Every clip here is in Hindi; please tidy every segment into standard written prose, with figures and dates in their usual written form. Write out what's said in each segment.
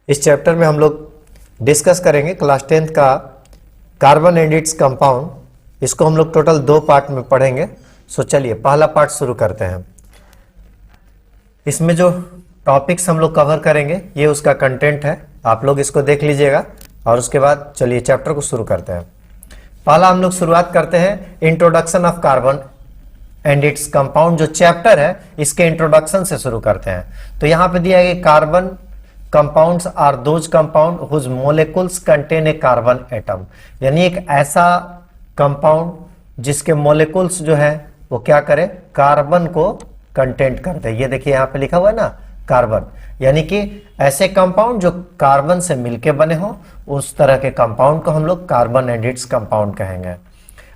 इस चैप्टर में हम लोग डिस्कस करेंगे क्लास 10th का कार्बन एंड इट्स कंपाउंड। इसको हम लोग टोटल 2 पार्ट में पढ़ेंगे। सो चलिए पहला पार्ट शुरू करते हैं। इसमें जो टॉपिक्स हम लोग कवर करेंगे ये उसका कंटेंट है, आप लोग इसको देख लीजिएगा और उसके बाद चलिए चैप्टर को शुरू करते हैं। पहला हम लोग शुरुआत करते हैं introduction of carbon and its compound. जो चैप्टर है इसके इंट्रोडक्शन से शुरू करते हैं। तो यहां पे दिया गया carbon compounds are those compound whose molecules contain a carbon atom, यानी एक ऐसा कंपाउंड जिसके मोलिक्यूल्स जो है वो क्या करे, कार्बन को कंटेंट करते हैं। ये देखिए यहां पे लिखा हुआ है ना कार्बन, यानी कि ऐसे कंपाउंड जो कार्बन से मिलके बने हो उस तरह के कंपाउंड को हम लोग कार्बन एंड इट्स कंपाउंड कहेंगे।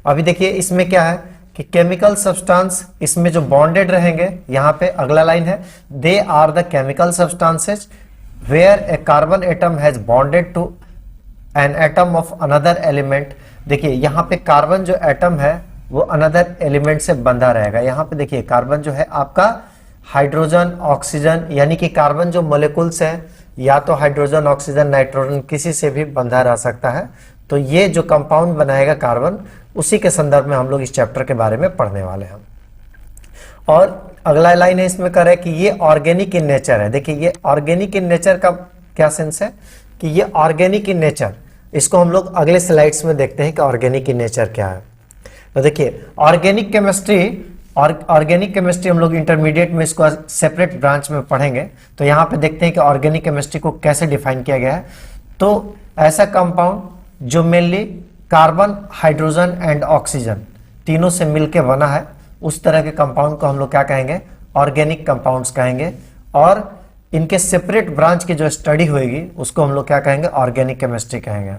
अभी देखिए इसमें क्या है कि केमिकल सब्सटेंस इसमें जो बॉन्डेड रहेंगे, यहां पे अगला लाइन है they are the chemical substances where a carbon atom has bonded to an atom of another element. देखिए यहां पे कार्बन जो एटम है वो अनदर एलिमेंट से बंधा रहेगा। यहां पे देखिए कार्बन जो है आपका हाइड्रोजन ऑक्सीजन, यानी कि कार्बन जो मोलिक्यूल्स है या तो हाइड्रोजन ऑक्सीजन नाइट्रोजन किसी से भी बंधा रह सकता है। तो ये जो कंपाउंड बनाएगा कार्बन, उसी के संदर्भ में हम लोग इस चैप्टर के बारे में पढ़ने वाले हैं। और अगला लाइन है इसमें कर है कि ये ऑर्गेनिक इन नेचर है। देखिए ये ऑर्गेनिक इन नेचर का क्या सेंस है कि ये ऑर्गेनिक इन नेचर, इसको हम लोग अगले स्लाइड्स में देखते हैं कि ऑर्गेनिक इन नेचर क्या है। तो देखिए ऑर्गेनिक केमिस्ट्री हम लोग इंटरमीडिएट में इसको सेपरेट ब्रांच में पढ़ेंगे। तो यहाँ पे देखते हैं कि ऑर्गेनिक केमिस्ट्री को कैसे डिफाइन किया गया है। तो ऐसा कंपाउंड जो mainly carbon, hydrogen and oxygen तीनों से मिलकर बना है, उस तरह के कंपाउंड को हम लोग क्या कहेंगे, ऑर्गेनिक कंपाउंड्स कहेंगे। और इनके सेपरेट ब्रांच की जो स्टडी होगी उसको हम लोग क्या कहेंगे, ऑर्गेनिक केमिस्ट्री कहेंगे।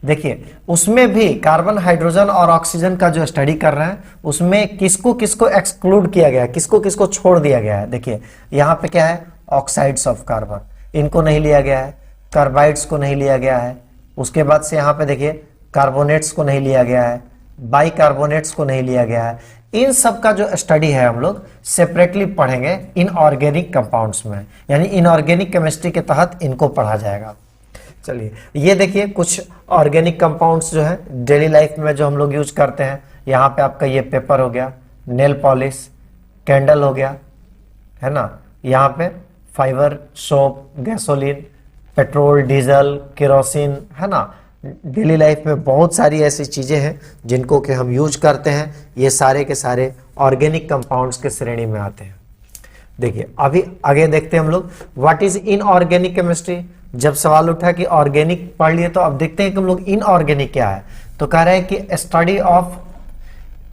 देखिए उसमें भी कार्बन, हाइड्रोजन और ऑक्सीजन का जो स्टडी कर रहे हैं उसमें किसको किसको एक्सक्लूड किया गया है, किसको किसको छोड़ दिया गया है। देखिए यहाँ पे क्या है, ऑक्साइड्स ऑफ कार्बन, इनको नहीं लिया गया है, कार्बाइड्स को नहीं लिया गया है। उसके बाद से यहाँ पे देखिए कार्बोनेट्स को नहीं लिया गया है, बाइकार्बोनेट्स को नहीं लिया गया है। इन सब का जो स्टडी है हम लोग सेपरेटली पढ़ेंगे इनऑर्गेनिक कंपाउंड्स में, यानी इनऑर्गेनिक केमिस्ट्री के तहत इनको पढ़ा जाएगा। चलिए ये देखिए कुछ ऑर्गेनिक कंपाउंड्स जो है डेली लाइफ में जो हम लोग यूज करते हैं। यहाँ पे आपका ये पेपर हो गया, नेल पॉलिश, कैंडल हो गया, है ना। यहाँ पे fibre, soap, gasoline, petrol, diesel, kerosene, है ना। डेली लाइफ में बहुत सारी ऐसी चीजें हैं जिनको कि हम यूज करते हैं। ये सारे के सारे ऑर्गेनिक कंपाउंड्स के श्रेणी में आते हैं। देखिए अभी आगे देखते हैं हम लोग व्हाट इज इनऑर्गेनिक केमिस्ट्री। जब सवाल उठा कि ऑर्गेनिक पढ़ लिए तो अब देखते हैं कि हम लोग इनऑर्गेनिक क्या है। तो कह रहे हैं कि स्टडी ऑफ,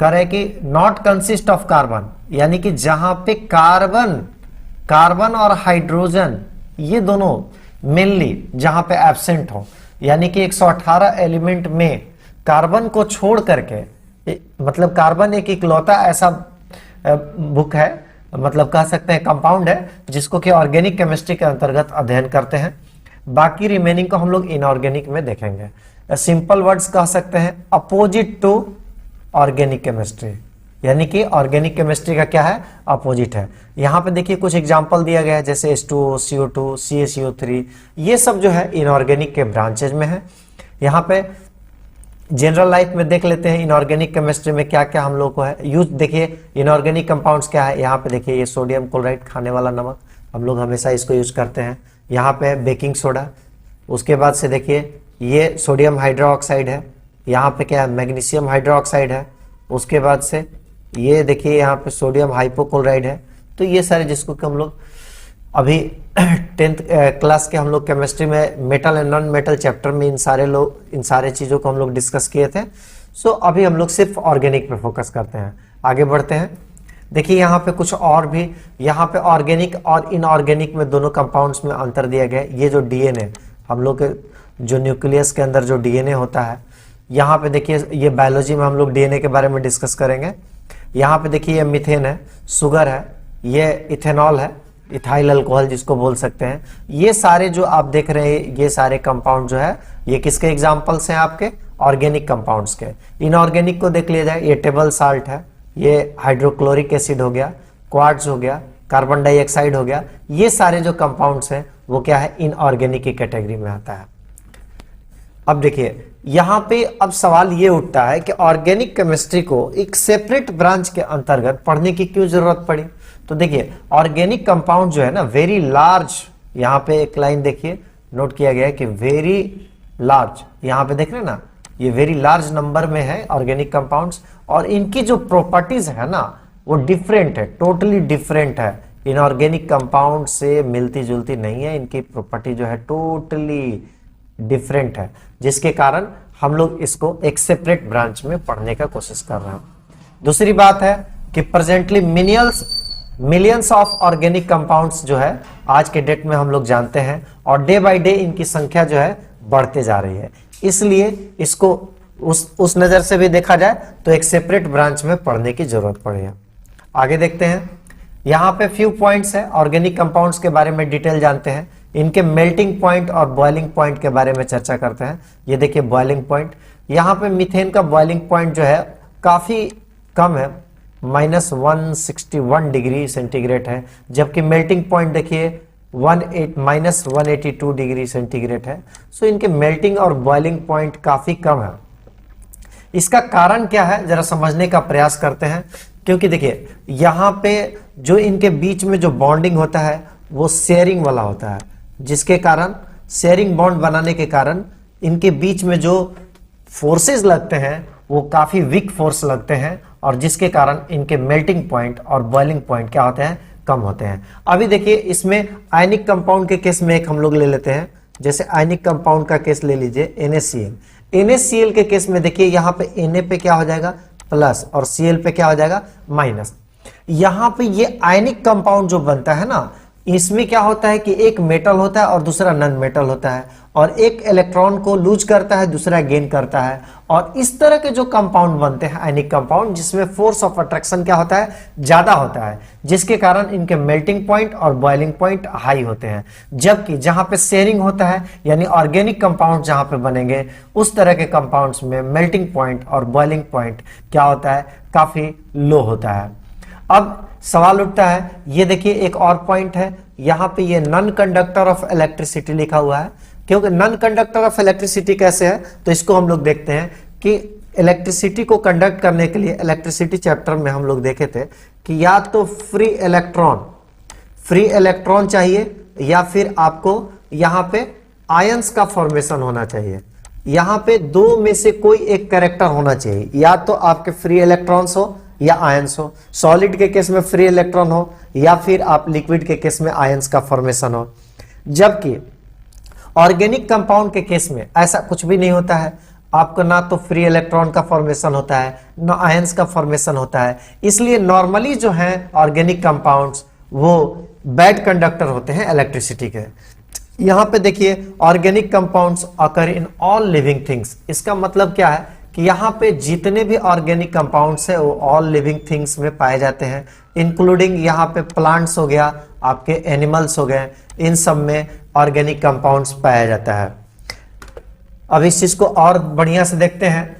कह रहे हैं कि नॉट कंसिस्ट ऑफ कार्बन, यानी कि जहां पे कार्बन और हाइड्रोजन ये दोनों मेनली जहां पे एब्सेंट हो, यानी कि 118 एलिमेंट में कार्बन को छोड़ करके, मतलब कार्बन एक इकलौता ऐसा बुक है, मतलब कह सकते हैं कंपाउंड है जिसको कि ऑर्गेनिक केमिस्ट्री के अंतर्गत अध्ययन करते हैं। बाकी रिमेनिंग को हम लोग इनऑर्गेनिक में देखेंगे। सिंपल वर्ड्स कह सकते हैं अपोजिट टू ऑर्गेनिक केमिस्ट्री, यानी कि ऑर्गेनिक केमिस्ट्री का क्या है, अपोजिट है। यहाँ पे देखिए कुछ एग्जांपल दिया गया है जैसे H2O, CO2, CaCO3, ये सब जो है इनऑर्गेनिक के ब्रांचेज में है। यहाँ पे जनरल लाइफ में देख लेते हैं इनऑर्गेनिक केमिस्ट्री में क्या क्या हम लोग को है यूज। देखिए इनऑर्गेनिक कंपाउंड्स क्या है, यहाँ पे देखिए ये सोडियम क्लोराइड, खाने वाला नमक, हम लोग हमेशा इसको यूज करते हैं। यहाँ पे बेकिंग सोडा, उसके बाद से देखिए ये सोडियम हाइड्रोक्साइड है, यहाँ पे क्या है, मैग्नीशियम हाइड्रोक्साइड है। उसके बाद से ये देखिए यहाँ पे सोडियम हाइपोक्लोराइड है। तो ये सारे जिसको कि हम लोग अभी 10th क्लास के हम लोग केमिस्ट्री में metal and non metal chapter में इन सारे चीजों को हम लोग डिस्कस किए थे। सो अभी हम लोग सिर्फ ऑर्गेनिक पे फोकस करते हैं। आगे बढ़ते हैं। देखिए यहाँ पे कुछ और भी, यहाँ पे ऑर्गेनिक और इनऑर्गेनिक में दोनों कंपाउंड्स में अंतर दिया गया है। ये जो डीएनए हम लोग के जो न्यूक्लियस के अंदर जो डीएनए होता है, यहाँ पे देखिए ये बायोलॉजी में हम लोग डीएनए के बारे में डिस्कस करेंगे। यहाँ पे देखिए ये मीथेन है, शुगर है, ये इथेनॉल है, इथाइल अल्कोहल जिसको बोल सकते हैं। ये सारे जो आप देख रहे हैं ये सारे कंपाउंड जो है ये किसके एग्जांपल्स हैं, आपके ऑर्गेनिक कंपाउंड्स के। इनऑर्गेनिक को देख लिया जाए, ये टेबल साल्ट है, ये हाइड्रोक्लोरिक एसिड हो गया, क्वार्ट्ज हो गया, कार्बन डाइऑक्साइड हो गया। ये सारे जो कंपाउंड्स हैं वो क्या है, इनऑर्गेनिक की कैटेगरी में आता है। अब देखिए यहां पे अब सवाल ये उठता है कि ऑर्गेनिक केमिस्ट्री को एक सेपरेट ब्रांच के अंतर्गत पढ़ने की क्यों जरूरत पड़ी। तो देखिए ऑर्गेनिक कंपाउंड जो है ना वेरी लार्ज, यहां पे एक लाइन देखिए नोट किया गया है कि वेरी लार्ज, यहां पे देख रहे हैं ना, ये वेरी लार्ज नंबर में है ऑर्गेनिक कंपाउंड्स, और इनकी जो प्रॉपर्टीज है ना वो डिफरेंट है, टोटली डिफरेंट है, इनऑर्गेनिक कंपाउंड से मिलती जुलती नहीं है, इनकी प्रॉपर्टी जो है टोटली डिफरेंट है, जिसके कारण हम लोग इसको एक सेपरेट ब्रांच में पढ़ने का कोशिश कर रहे हैं। दूसरी बात है कि presently millions of organic compounds जो है आज के डेट में हम लोग जानते हैं, और डे बाय डे इनकी संख्या जो है बढ़ते जा रही है, इसलिए इसको उस नजर से भी देखा जाए तो एक सेपरेट ब्रांच में पढ़ने की जरूरत पड़ी है। आगे देखते हैं, यहाँ पे फ्यू पॉइंट्स है, ऑर्गेनिक कंपाउंड्स के बारे में डिटेल जानते हैं, इनके मेल्टिंग पॉइंट और बॉइलिंग पॉइंट के बारे में चर्चा करते हैं। ये देखिए बॉइलिंग पॉइंट, यहाँ पे मीथेन का बॉइलिंग पॉइंट जो है काफी कम है, -161 डिग्री सेंटीग्रेड है, जबकि मेल्टिंग पॉइंट देखिए -182 डिग्री सेंटीग्रेड है। सो इनके मेल्टिंग और बॉइलिंग पॉइंट काफी कम है। इसका कारण क्या है जरा समझने का प्रयास करते हैं, क्योंकि देखिए यहाँ पे जो इनके बीच में जो बॉन्डिंग होता है वो शेयरिंग वाला होता है, जिसके कारण शेयरिंग बॉन्ड बनाने के कारण इनके बीच में जो फोर्सेस लगते हैं वो काफी वीक फोर्स लगते हैं, और जिसके कारण इनके मेल्टिंग पॉइंट और बॉइलिंग पॉइंट क्या होते हैं, कम होते हैं। अभी देखिए इसमें आयनिक कंपाउंड के केस में एक हम लोग ले लेते हैं, जैसे आयनिक कंपाउंड का केस ले लीजिए NaCl। NaCl के केस में देखिए यहाँ पे Na पे क्या हो जाएगा प्लस, और Cl पे क्या हो जाएगा माइनस। यहाँ पे ये आयनिक कंपाउंड जो बनता है ना, इसमें क्या होता है कि एक मेटल होता है और दूसरा नॉन मेटल होता है, और एक इलेक्ट्रॉन को लूज करता है दूसरा गेन करता है, और इस तरह के जो कंपाउंड बनते हैं आयनिक कंपाउंड, जिसमें फोर्स ऑफ अट्रैक्शन क्या होता है, ज्यादा होता है, जिसके कारण इनके मेल्टिंग पॉइंट और बॉइलिंग पॉइंट हाई होते हैं। जबकि जहां पे शेयरिंग होता है यानी ऑर्गेनिक कंपाउंड जहां पे बनेंगे उस तरह के कंपाउंड्स में मेल्टिंग पॉइंट और बॉइलिंग पॉइंट क्या होता है, काफी लो होता है। अब सवाल उठता है, ये देखिए एक और पॉइंट है, यहाँ पे ये नॉन कंडक्टर ऑफ इलेक्ट्रिसिटी लिखा हुआ है, क्योंकि नॉन कंडक्टर ऑफ इलेक्ट्रिसिटी कैसे है, तो इसको हम लोग देखते हैं कि इलेक्ट्रिसिटी को कंडक्ट करने के लिए इलेक्ट्रिसिटी चैप्टर में हम लोग देखे थे कि या तो फ्री इलेक्ट्रॉन चाहिए, या फिर आपको यहाँ पे आयंस का फॉर्मेशन होना चाहिए। यहाँ पे दो में से कोई एक कैरेक्टर होना चाहिए, या तो आपके फ्री इलेक्ट्रॉन्स हो या आयंस हो। सॉलिड के केस में फ्री इलेक्ट्रॉन हो, या फिर आप लिक्विड के केस में आयंस का फॉर्मेशन हो। जबकि ऑर्गेनिक कंपाउंड के केस में ऐसा कुछ भी नहीं होता है, आपको ना तो फ्री इलेक्ट्रॉन का फॉर्मेशन होता है ना आयंस का फॉर्मेशन होता है। इसलिए नॉर्मली जो है ऑर्गेनिक कंपाउंड्स वो बैड कंडक्टर होते हैं इलेक्ट्रिसिटी के। यहां पे देखिए organic compounds occur in all living things, इसका मतलब क्या है कि यहाँ पे जितने भी ऑर्गेनिक कंपाउंड्स है वो ऑल लिविंग थिंग्स में पाए जाते हैं, इंक्लूडिंग यहाँ पे प्लांट्स हो गया, आपके एनिमल्स हो गए, इन सब में ऑर्गेनिक कंपाउंड्स पाया जाता है। अब इस चीज को और बढ़िया से देखते हैं।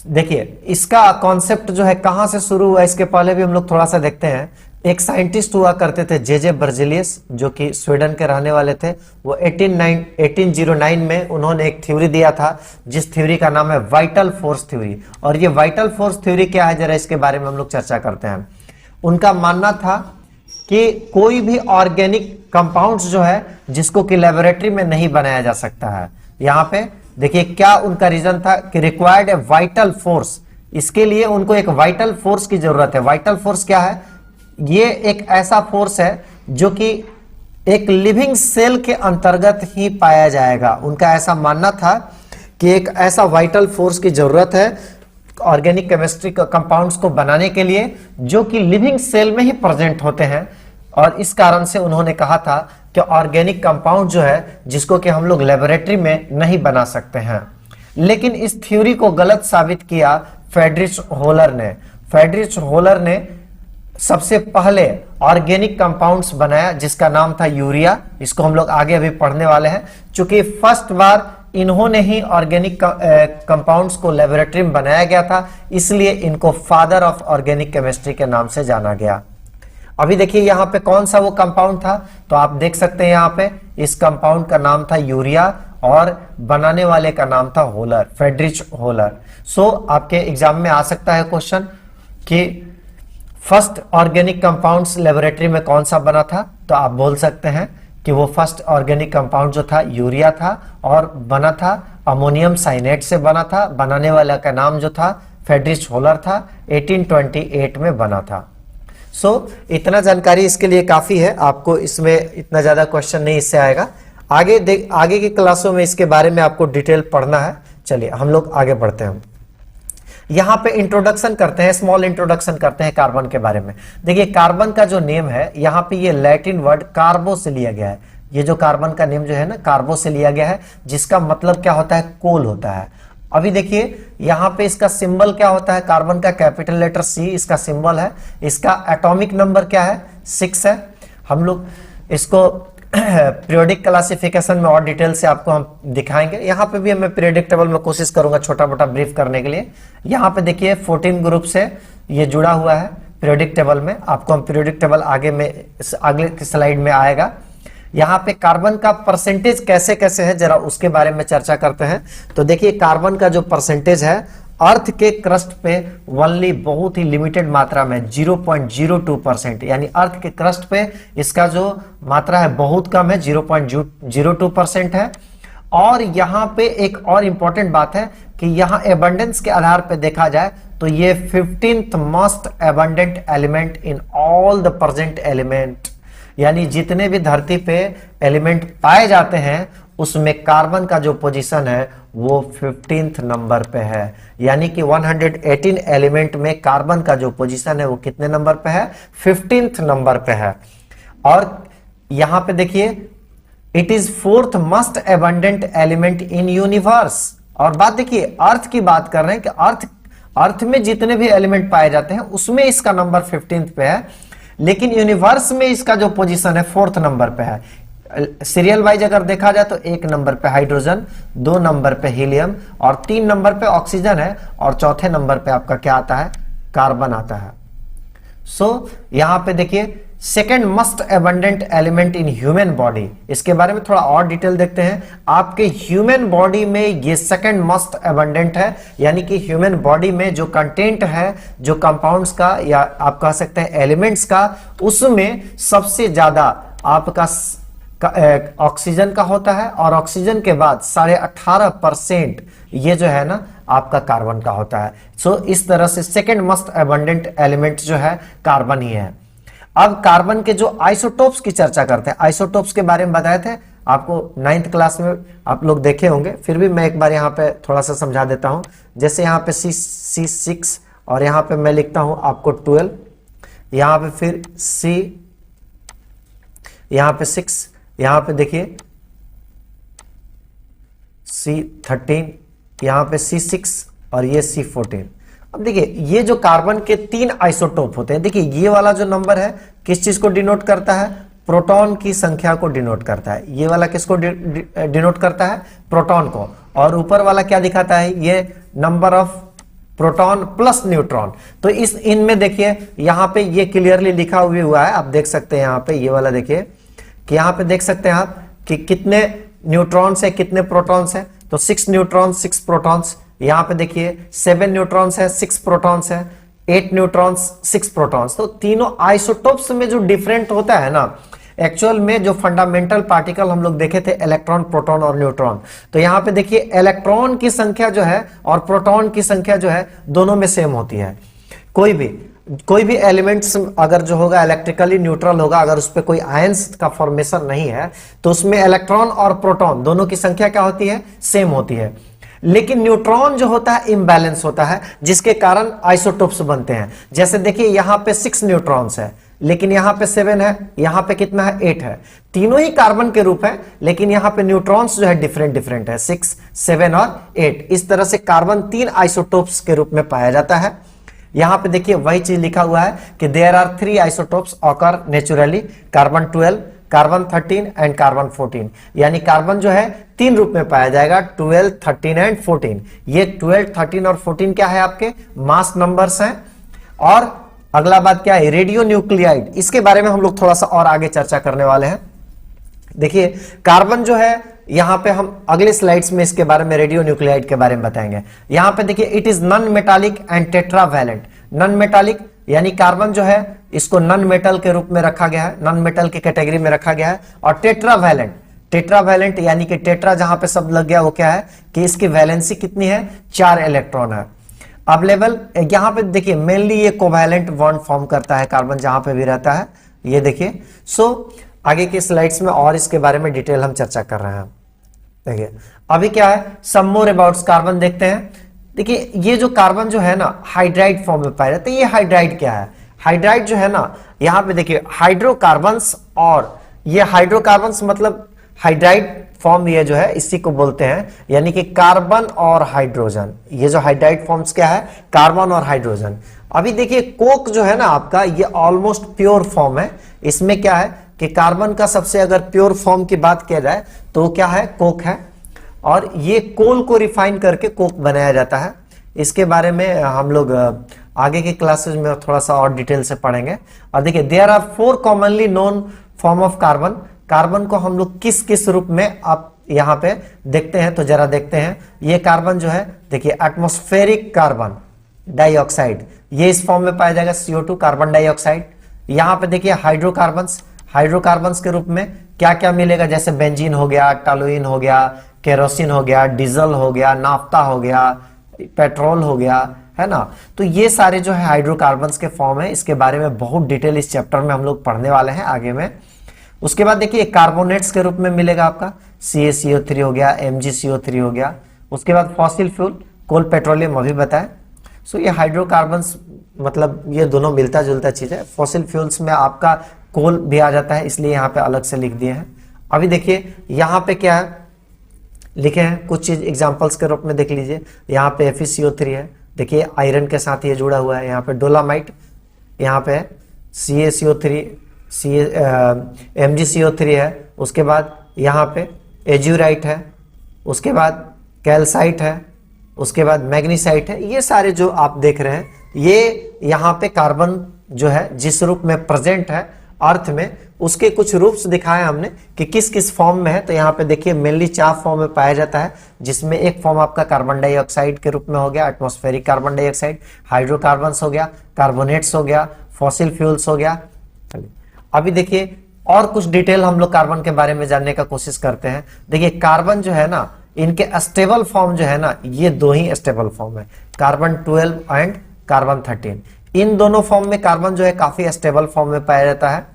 देखिए इसका कॉन्सेप्ट जो है कहां से शुरू हुआ, इसके पहले भी हम लोग थोड़ा सा देखते हैं। एक साइंटिस्ट हुआ करते थे जे बर्जेलियस, जो कि स्वीडन के रहने वाले थे। वो 1809 में उन्होंने एक थ्योरी दिया था, जिस थ्योरी का नाम है वाइटल फोर्स थ्योरी। और ये वाइटल फोर्स थ्योरी क्या है, जरा इसके बारे में हम लोग चर्चा करते हैं। उनका मानना था कि कोई भी ऑर्गेनिक कंपाउंड्स जो है जिसको कि लेबोरेटरी में नहीं बनाया जा सकता है। यहाँ पे देखिए क्या उनका रीजन था कि रिक्वायर्ड ए वाइटल फोर्स, इसके लिए उनको एक वाइटल फोर्स की जरूरत है। वाइटल फोर्स क्या है, ये एक ऐसा फोर्स है जो कि एक लिविंग सेल के अंतर्गत ही पाया जाएगा। उनका ऐसा मानना था कि एक ऐसा वाइटल फोर्स की जरूरत है ऑर्गेनिक केमिस्ट्री कंपाउंड्स को बनाने के लिए जो कि लिविंग सेल में ही प्रेजेंट होते हैं। और इस कारण से उन्होंने कहा था कि ऑर्गेनिक कंपाउंड जो है जिसको कि हम लोग लेबोरेटरी में नहीं बना सकते हैं। लेकिन इस थ्योरी को गलत साबित किया फ्रेडरिच होलर ने सबसे पहले ऑर्गेनिक कंपाउंड्स बनाया जिसका नाम था यूरिया। इसको हम लोग आगे अभी पढ़ने वाले हैं। चूंकि फर्स्ट बार इन्होंने ही ऑर्गेनिक कंपाउंड्स को लेबोरेटरी में बनाया गया था, इसलिए इनको फादर ऑफ ऑर्गेनिक केमिस्ट्री के नाम से जाना गया। अभी देखिए यहाँ पे कौन सा वो कंपाउंड था, तो आप देख सकते हैं यहाँ पे इस कंपाउंड का नाम था यूरिया और बनाने वाले का नाम था होलर, फ्रेडरिच होलर। सो आपके एग्जाम में आ सकता है क्वेश्चन कि फर्स्ट ऑर्गेनिक कंपाउंड्स लेबोरेटरी में कौन सा बना था, तो आप बोल सकते हैं कि वो फर्स्ट ऑर्गेनिक कंपाउंड जो था यूरिया था और बना था अमोनियम साइनेट से बना था, बनाने वाला का नाम जो था फ्रेडरिच होलर था, 1828 में बना था। सो इतना जानकारी इसके लिए काफी है, आपको इसमें इतना ज्यादा क्वेश्चन नहीं इससे आएगा। आगे की क्लासों में इसके बारे में आपको डिटेल पढ़ना है। चलिए हम लोग आगे बढ़ते हैं। यहां पे इंट्रोडक्शन करते हैं, स्मॉल इंट्रोडक्शन करते हैं कार्बन के बारे में। देखिए कार्बन का जो नेम है यहाँ पे ये लैटिन वर्ड कार्बो से लिया गया है। ये जो कार्बन का नेम जो है ना कार्बो से लिया गया है, जिसका मतलब क्या होता है, कोल होता है। अभी देखिए यहाँ पे इसका सिंबल क्या होता है, कार्बन का कैपिटल लेटर C इसका सिंबल है। इसका एटॉमिक नंबर क्या है, 6 है। हम लोग इसको पीरियोडिक क्लासिफिकेशन में और डिटेल से आपको हम दिखाएंगे। यहाँ पे भी मैं पीरियोडिक टेबल में कोशिश करूंगा छोटा मोटा ब्रीफ करने के लिए। यहाँ पे देखिए 14 ग्रुप से ये जुड़ा हुआ है पीरियोडिक टेबल में। आपको हम पीरियोडिक टेबल अगले की स्लाइड में आएगा। यहाँ पे कार्बन का परसेंटेज कैसे कैसे है जरा उसके बारे में चर्चा करते हैं। तो देखिए कार्बन का जो परसेंटेज है अर्थ के क्रस्ट पे ओनली बहुत ही लिमिटेड मात्रा में 0.02%, यानी अर्थ के क्रस्ट पे इसका जो मात्रा है बहुत कम है, 0.02% है। और यहाँ पे एक और इंपॉर्टेंट बात है कि यहाँ एबंडेंस के आधार पे देखा जाए तो ये 15th most abundant element in all the present element, यानी जितने भी धरती पे एलिमेंट पाए जाते हैं उसमें कार्बन का जो पोजीशन है वो 15th नंबर पे है। यानी कि 118 एलिमेंट में कार्बन का जो पोजीशन है वो कितने नंबर पे है, 15th नंबर पे है। और यहां पे देखिए it is 4th most abundant element in universe. और बात देखिए अर्थ की बात कर रहे हैं कि अर्थ में जितने भी एलिमेंट पाए जाते हैं उसमें इसका नंबर 15th पे है, लेकिन यूनिवर्स में इसका जो पोजीशन है 4th नंबर पे है। सीरियल वाइज अगर देखा जाए तो 1 नंबर पे हाइड्रोजन, 2 नंबर पे हीलियम और 3 नंबर पे ऑक्सीजन है और चौथे नंबर पे आपका क्या आता है, कार्बन आता है। सो यहां पे देखिए second most abundant element in human body, इसके बारे में थोड़ा और डिटेल देखते हैं। आपके ह्यूमन बॉडी में ये सेकेंड मोस्ट एबंडेंट है, यानी कि ह्यूमन बॉडी में जो कंटेंट है, जो कंपाउंड्स का या आप कह सकते हैं एलिमेंट्स का, उसमें सबसे ज्यादा आपका ऑक्सीजन का होता है और ऑक्सीजन के बाद 18.5% ये जो है ना आपका कार्बन का होता है। सो इस तरह से सेकेंड मोस्ट एबंडेंट एलिमेंट जो है कार्बन ही है। अब कार्बन के जो आइसोटोप्स की चर्चा करते हैं। आइसोटोप्स के बारे में बताए थे आपको 9th क्लास में, आप लोग देखे होंगे, फिर भी मैं एक बार यहाँ पे थोड़ा सा समझा देता हूं। जैसे यहाँ पे C6 और यहाँ पे मैं लिखता हूं आपको 12, यहाँ पे फिर C, यहाँ पे 6, यहाँ पे देखिए C13, यहाँ पे C6 और ये C14। अब देखिए ये जो कार्बन के 3 आइसोटोप होते हैं, देखिए ये वाला जो नंबर है किस चीज को डिनोट करता है, प्रोटॉन की संख्या को डिनोट करता है। ये वाला किसको डिनोट करता है, प्रोटॉन को। और ऊपर वाला क्या दिखाता है, ये number of proton plus neutron. तो इस इनमें देखिए यहाँ पे ये क्लियरली लिखा हुआ है, आप देख सकते हैं। यहाँ पे ये वाला देखिए कि यहाँ पे देख सकते हैं आप कि कितने न्यूट्रॉन्स है, कितने प्रोटॉन्स है। तो 6 न्यूट्रॉन्स 6 प्रोटॉन्स। यहाँ पे देखिए 7 न्यूट्रॉन्स है, 6 प्रोटॉन्स है, 8 न्यूट्रॉन्स 6 प्रोटॉन्स। तो तीनों आइसोटोप्स में जो डिफरेंट होता है ना, एक्चुअल में जो फंडामेंटल पार्टिकल हम लोग देखे थे इलेक्ट्रॉन, प्रोटॉन और न्यूट्रॉन, तो यहाँ पे देखिए इलेक्ट्रॉन की संख्या जो है और प्रोटॉन की संख्या जो है दोनों में सेम होती है। कोई भी एलिमेंट्स अगर जो होगा इलेक्ट्रिकली न्यूट्रल होगा, अगर उस पर कोई आयंस का फॉर्मेशन नहीं है तो उसमें इलेक्ट्रॉन और प्रोटॉन दोनों की संख्या क्या होती है, सेम होती है। लेकिन न्यूट्रॉन जो होता है इम्बैलेंस होता है, जिसके कारण आइसोटोप्स बनते हैं। जैसे देखिए यहाँ पे 6 न्यूट्रॉन्स है, लेकिन यहाँ पे 7 है, यहाँ पे कितना है, 8 है। तीनों ही कार्बन के रूप है, लेकिन यहाँ पे न्यूट्रॉन्स जो है डिफरेंट है, 6, 7 और 8। इस तरह से कार्बन 3 आइसोटोप्स के रूप में पाया जाता है। यहां पे देखिए वही चीज लिखा हुआ है कि there are 3 isotopes occur naturally, carbon 12, carbon 13 and carbon 14। यानी कार्बन जो है 3 रूप में पाया जाएगा, 12, 13 एंड 14। ये 12, 13 और 14 क्या है, आपके मास नंबर्स हैं। और अगला बात क्या है, रेडियो न्यूक्लियाइड। इसके बारे में हम लोग थोड़ा सा और आगे चर्चा करने वाले हैं। देखिए कार्बन जो है, यहां पे हम अगले स्लाइड्स में इसके बारे में रेडियो न्यूक्लियाइड के बारे में बताएंगे। यहां पे देखिए it is non metallic and tetravalent. Non metallic यानी कार्बन जो है इसको नॉन मेटल के रूप में रखा गया है, नॉन मेटल की कैटेगरी में रखा गया है। और टेट्रावैलेंट, टेट्रावैलेंट यानी कि टेट्रा जहां पे सब लग गया वो क्या है कि इसकी वैलेंसी कितनी है, 4 इलेक्ट्रॉन है। अब लेवल यहां पे देखिए मेनली ये कोवैलेंट बॉन्ड फॉर्म करता है कार्बन जहां पे भी रहता है, ये देखिए। सो आगे के स्लाइड्स में और इसके बारे में डिटेल हम चर्चा कर रहे हैं। देखिए अभी क्या है, सम मोर अबाउट कार्बन देखते हैं। देखिए ये जो कार्बन जो है ना हाइड्राइड फॉर्म में पाया जाता है। ये हाइड्राइड क्या है, हाइड्राइड जो है ना यहाँ पे देखिए हाइड्रोकार्बन्स, और ये हाइड्रोकार्बन्स मतलब हाइड्राइड फॉर्म ये जो है इसी को बोलते हैं, यानी कि कार्बन और हाइड्रोजन। ये जो हाइड्राइड फॉर्म्स क्या है, कार्बन और हाइड्रोजन। अभी देखिए कोक जो है ना आपका, ये ऑलमोस्ट प्योर फॉर्म है। इसमें क्या है कि कार्बन का सबसे अगर प्योर फॉर्म की बात किया जाए तो क्या है, कोक है। और ये कोल को रिफाइन करके कोक बनाया जाता है। इसके बारे में हम लोग आगे के क्लासेस में थोड़ा सा और डिटेल से पढ़ेंगे। और देखिए there are 4 commonly known form of carbon. Carbon को हम लोग किस किस रूप में आप यहां पे देखते हैं तो जरा देखते हैं। ये कार्बन जो है देखिए एटमॉस्फेरिक कार्बन डाइऑक्साइड, ये इस फॉर्म में पाया जाएगा, CO2 कार्बन डाइऑक्साइड। यहां पे देखिए हाइड्रोकार्बन्स, हाइड्रोकार्बन्स के रूप में क्या क्या मिलेगा, जैसे बेंजीन हो गया, टॉलुइन हो गया, केरोसिन हो गया, डीजल हो गया, नाफ्ता हो गया, पेट्रोल हो गया, है ना। तो ये सारे जो है हाइड्रोकार्बन्स के फॉर्म है। इसके बारे में बहुत डिटेल इस चैप्टर में हम लोग पढ़ने वाले हैं आगे में। उसके बाद देखिए कार्बोनेट्स के रूप में मिलेगा आपका CaCO3 हो गया, MgCO3 हो गया। उसके बाद फॉसिल फ्यूल, कोल, पेट्रोलियम अभी बताए। सो ये हाइड्रोकार्बन्स मतलब ये दोनों मिलता जुलता चीज है। फॉसिल फ्यूल्स में आपका कोल भी आ जाता है, इसलिए यहाँ पे अलग से लिख दिए हैं। अभी देखिए यहाँ पे क्या है लिखे हैं, कुछ चीज एग्जांपल्स के रूप में देख लीजिए। यहाँ पे FeCO3 है, देखिए आयरन के साथ ये जुड़ा हुआ है। यहाँ पे डोलामाइट, यहाँ पे CaCO3, MgCO3 है। उसके बाद यहाँ पे एज्यूराइट है, उसके बाद कैल्साइट है, उसके बाद मैग्नीसाइट है। ये सारे जो आप देख रहे हैं ये यहाँ पे कार्बन जो है जिस रूप में प्रेजेंट है अर्थ में, उसके कुछ रूप्स दिखाए हमने कि किस किस फॉर्म में है। तो यहाँ पे देखिए मेनली 4 फॉर्म में पाया जाता है, जिसमें एक फॉर्म आपका कार्बन डाइऑक्साइड के रूप में हो गया, एटमॉस्फेरिक कार्बन डाइऑक्साइड, हाइड्रोकार्बन्स हो गया, कार्बोनेट्स हो गया, फॉसिल फ्यूल्स हो गया। अभी देखिए और कुछ डिटेल हम लोग कार्बन के बारे में जानने का कोशिश करते हैं। देखिए कार्बन जो है ना, इनके स्टेबल फॉर्म जो है ना, ये 2 ही स्टेबल फॉर्म है, कार्बन 12 एंड कार्बन 13। इन दोनों फॉर्म में कार्बन जो है काफी स्टेबल फॉर्म में पाया जाता है।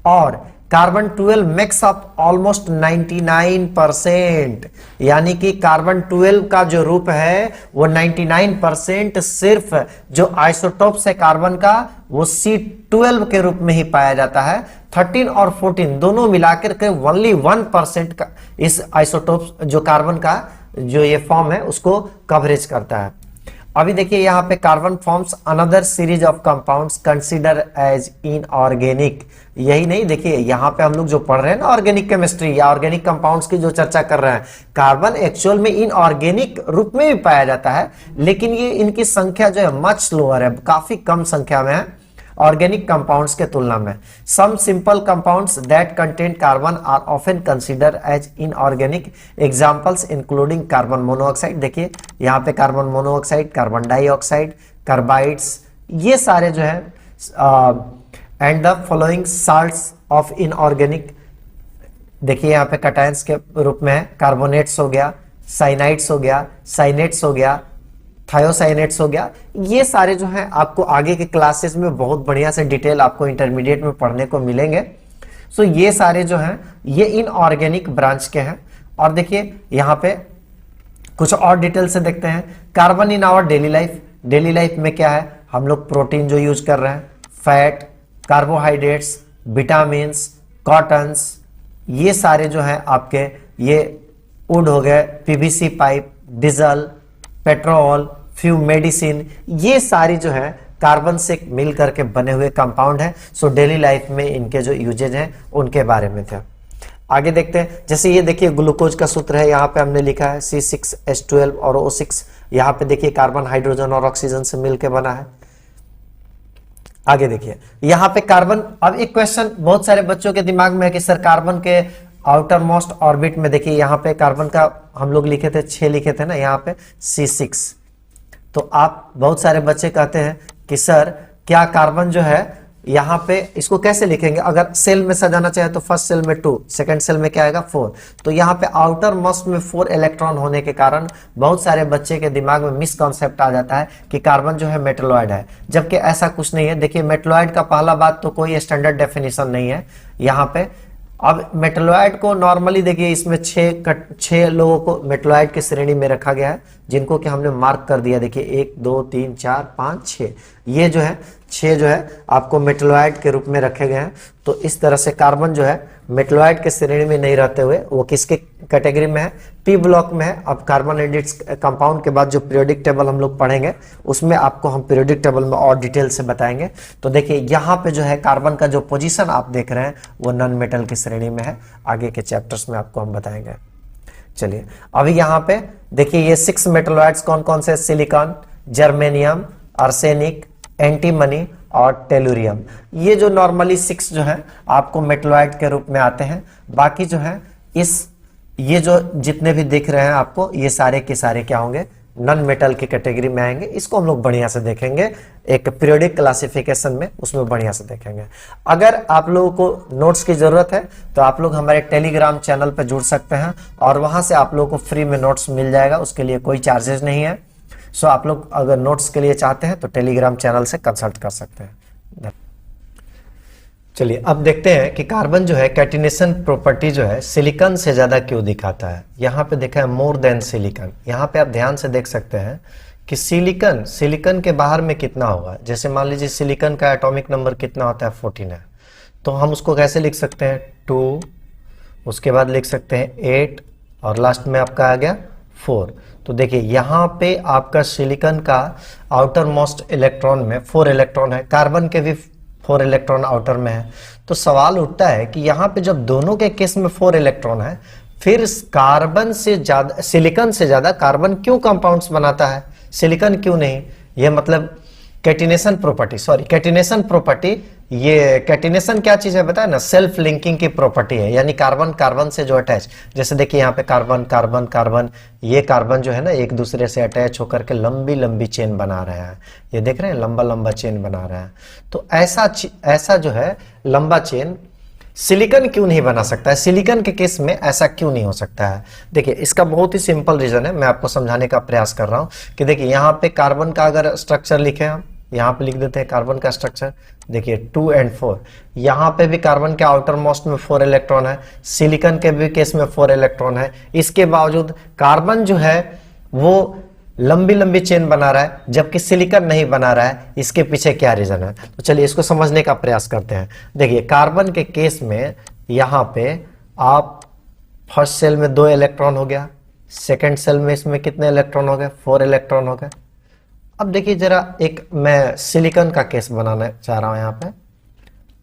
और कार्बन 12 मेक्स अप ऑलमोस्ट 99%, यानी कि कार्बन 12 का जो रूप है वो 99% सिर्फ जो आइसोटोप्स है कार्बन का वो C12 के रूप में ही पाया जाता है। 13 और 14 दोनों मिलाकर के ओनली 1% का इस आइसोटोप्स जो कार्बन का जो ये फॉर्म है उसको कवरेज करता है। अभी देखिए यहाँ पे carbon forms another series of compounds consider as inorganic. यही नहीं, देखिए यहाँ पे हम लोग जो पढ़ रहे हैं ना ऑर्गेनिक केमिस्ट्री या ऑर्गेनिक कंपाउंड्स की जो चर्चा कर रहे हैं, कार्बन एक्चुअल में इनऑर्गेनिक रूप में भी पाया जाता है, लेकिन ये इनकी संख्या जो है मच लोअर है, काफी कम संख्या में है ऑर्गेनिक कंपाउंड्स के तुलना में। Some simple compounds that contain carbon are often consider as inorganic, examples including carbon monoxide. देखिए यहाँ पे carbon monoxide, carbon dioxide, carbides, ये सारे जो है and the following salts of inorganic. देखिए यहाँ पे कैटायंस के रूप में है, कार्बोनेट्स हो गया, साइनाइड्स हो गया, साइनेट्स हो गया, थायोसाइनेट्स हो गया। ये सारे जो हैं आपको आगे के क्लासेस में बहुत बढ़िया से डिटेल आपको इंटरमीडिएट में पढ़ने को मिलेंगे। सो ये सारे जो हैं ये इनऑर्गेनिक ब्रांच के हैं। और देखिए यहाँ पे कुछ और डिटेल से देखते हैं। Carbon in our daily life, daily life में क्या है, हम लोग प्रोटीन जो यूज कर रहे हैं, फैट, कार्बोहाइड्रेट्स, विटामिन्स, कॉटन्स, ये सारे जो हैं आपके ये वुड हो गए, PVC pipe, diesel, petrol, few medicine, ये सारी जो है कार्बन से मिल करके बने हुए कंपाउंड है। सो डेली लाइफ में इनके जो यूजेज हैं उनके बारे में थे। आगे देखते हैं, जैसे ये देखिए ग्लूकोज का सूत्र है, यहाँ पे हमने लिखा है C6H12 और O6। यहाँ पे देखिए कार्बन हाइड्रोजन और ऑक्सीजन से मिलकर बना है। आगे देखिए यहाँ पे कार्बन, अब एक क्वेश्चन बहुत सारे बच्चों के दिमाग में है कि सर कार्बन के आउटर मोस्ट ऑर्बिट में देखिए यहाँ पे कार्बन का हम लोग लिखे थे 6 लिखे थे ना, यहाँ पे C6। तो आप बहुत सारे बच्चे कहते हैं कि सर क्या कार्बन जो है यहाँ पे इसको कैसे लिखेंगे, अगर सेल में सजाना चाहे तो फर्स्ट सेल में 2, सेकंड सेल में क्या आएगा 4। तो यहाँ पे आउटर मोस्ट में 4 इलेक्ट्रॉन होने के कारण बहुत सारे बच्चे के दिमाग में मिसकॉन्सेप्ट आ जाता है कि कार्बन जो है मेटलॉइड है, जबकि ऐसा कुछ नहीं है। देखिए मेटलॉइड का पहला बात तो कोई स्टैंडर्ड डेफिनेशन नहीं है यहाँ पे। अब मेटलॉइड को नॉर्मली देखिए इसमें 6 लोगों को मेटलॉइड की श्रेणी में रखा गया है, जिनको कि हमने मार्क कर दिया। देखिए 1 2 3 4 5 6, ये जो है 6 जो है आपको मेटलॉइड के रूप में रखे गए हैं। तो इस तरह से कार्बन जो है मेटलॉइड के श्रेणी में नहीं रहते हुए वो किसके कैटेगरी में है, पी ब्लॉक में है। अब कार्बन एडिड्स कंपाउंड के बाद जो पीरियोडिक टेबल हम लोग पढ़ेंगे उसमें आपको हम पीरियोडिक टेबल में और डिटेल से बताएंगे। तो देखिए यहाँ पे जो है कार्बन का जो पोजीशन आप देख रहे हैं वो नॉन मेटल की श्रेणी में है, आगे के चैप्टर्स में आपको हम बताएंगे। चलिए अभी यहाँ पे देखिए ये 6 मेटलॉइड्स कौन कौन से, सिलिकॉन, जर्मेनियम, आर्सेनिक, एंटीमनी और टेलुरियम। ये जो नॉर्मली 6 जो है आपको मेटलॉइड के रूप में आते हैं। बाकी जो है ये जो जितने भी दिख रहे हैं आपको ये सारे के सारे क्या होंगे, नॉन मेटल की कैटेगरी में आएंगे। इसको हम लोग बढ़िया से देखेंगे एक पीरियोडिक क्लासिफिकेशन में, उसमें बढ़िया से देखेंगे। अगर आप लोगों को नोट्स की जरूरत है तो आप लोग हमारे टेलीग्राम चैनल पर जुड़ सकते हैं और वहां से आप लोगों को फ्री में नोट्स मिल जाएगा, उसके लिए कोई चार्जेस नहीं है। सो आप लोग अगर नोट्स के लिए चाहते हैं तो टेलीग्राम चैनल से कंसल्ट कर सकते हैं। चलिए अब देखते हैं कि कार्बन जो है कैटिनेशन प्रॉपर्टी जो है सिलिकॉन से ज्यादा क्यों दिखाता है। यहाँ पे देखा है मोर देन सिलिकॉन। यहाँ पे आप ध्यान से देख सकते हैं कि सिलिकॉन के बाहर में कितना होगा। जैसे मान लीजिए सिलिकॉन का एटॉमिक नंबर कितना होता है 14 है, तो हम उसको कैसे लिख सकते हैं 2, उसके बाद लिख सकते हैं 8 और लास्ट में आपका आ गया 4। तो देखिए यहाँ पे आपका सिलिकॉन का आउटर मोस्ट इलेक्ट्रॉन में 4 इलेक्ट्रॉन है, कार्बन के भी 4 इलेक्ट्रॉन आउटर में है। तो सवाल उठता है कि यहाँ पे जब दोनों के केस में 4 इलेक्ट्रॉन है, फिर कार्बन से ज्यादा सिलिकॉन से ज्यादा कार्बन क्यों कंपाउंड्स बनाता है, सिलिकॉन क्यों नहीं? ये मतलब कैटिनेशन प्रॉपर्टी, ये कैटिनेशन क्या चीज है बताया ना, सेल्फ लिंकिंग की प्रॉपर्टी है, यानी कार्बन कार्बन से जो अटैच, जैसे देखिए यहाँ पे कार्बन कार्बन कार्बन, ये कार्बन जो है ना एक दूसरे से अटैच होकर के लंबी लंबी चेन बना रहे हैं। ये देख रहे हैं लंबा लंबा चेन बना रहे हैं। तो ऐसा जो है लंबा चेन सिलिकॉन क्यों नहीं बना सकता है, सिलिकॉन के केस में ऐसा क्यों नहीं हो सकता है? देखिए इसका बहुत ही सिंपल रीजन है, मैं आपको समझाने का प्रयास कर रहा हूं कि देखिए यहाँ पे कार्बन का अगर स्ट्रक्चर लिखे हम, यहाँ पे लिख देते हैं कार्बन का स्ट्रक्चर, देखिए 2 और 4। यहाँ पे भी कार्बन के आउटर मोस्ट में 4 इलेक्ट्रॉन है, सिलिकॉन के भी केस में 4 इलेक्ट्रॉन है। इसके बावजूद कार्बन जो है वो लंबी लंबी चेन बना रहा है जबकि सिलिकॉन नहीं बना रहा है। इसके पीछे क्या रीजन है? तो चलिए इसको समझने का प्रयास करते हैं। देखिए कार्बन के केस में यहाँ पे आप फर्स्ट सेल में 2 इलेक्ट्रॉन हो गया, सेकंड सेल में इसमें कितने इलेक्ट्रॉन हो गए, 4 इलेक्ट्रॉन हो गए। अब देखिए जरा एक मैं सिलिकॉन का केस बनाना चाह रहा हूं, यहाँ पे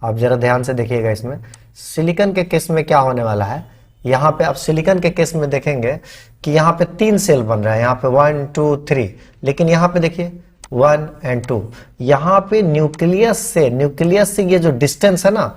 आप जरा ध्यान से देखिएगा। इसमें सिलिकॉन के केस में क्या होने वाला है, यहाँ पे आप सिलिकॉन के केस में देखेंगे कि यहाँ पे 3 सेल बन रहा है, यहाँ पे 1 2 3, लेकिन यहाँ पे देखिए 1 और 2, यहाँ पे न्यूक्लियस से ये जो डिस्टेंस है ना,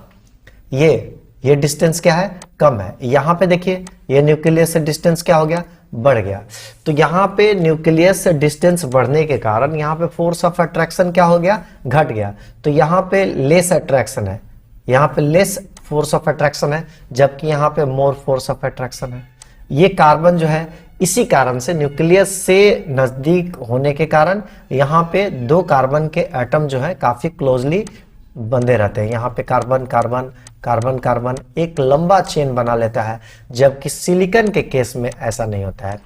ये डिस्टेंस क्या है, कम है। यहाँ पे देखिए ये न्यूक्लियस से डिस्टेंस क्या हो गया, बढ़ गया। तो यहाँ पे न्यूक्लियस से डिस्टेंस बढ़ने के कारण यहाँ पे फोर्स ऑफ अट्रैक्शन क्या हो गया, घट गया। तो यहाँ पे लेस अट्रैक्शन है, यहाँ पे लेस फोर्स ऑफ अट्रैक्शन है, जबकि यहाँ पे मोर फोर्स ऑफ अट्रैक्शन है। ये कार्बन जो है इसी कारण से न्यूक्लियस से नजदीक होने के कारण यहाँ पे 2 कार्बन के एटम जो है काफी क्लोजली बंधे रहते हैं। यहाँ पे कार्बन कार्बन कार्बन कार्बन एक लंबा चेन बना लेता है, जबकि सिलिकॉन के केस में ऐसा नहीं होता है।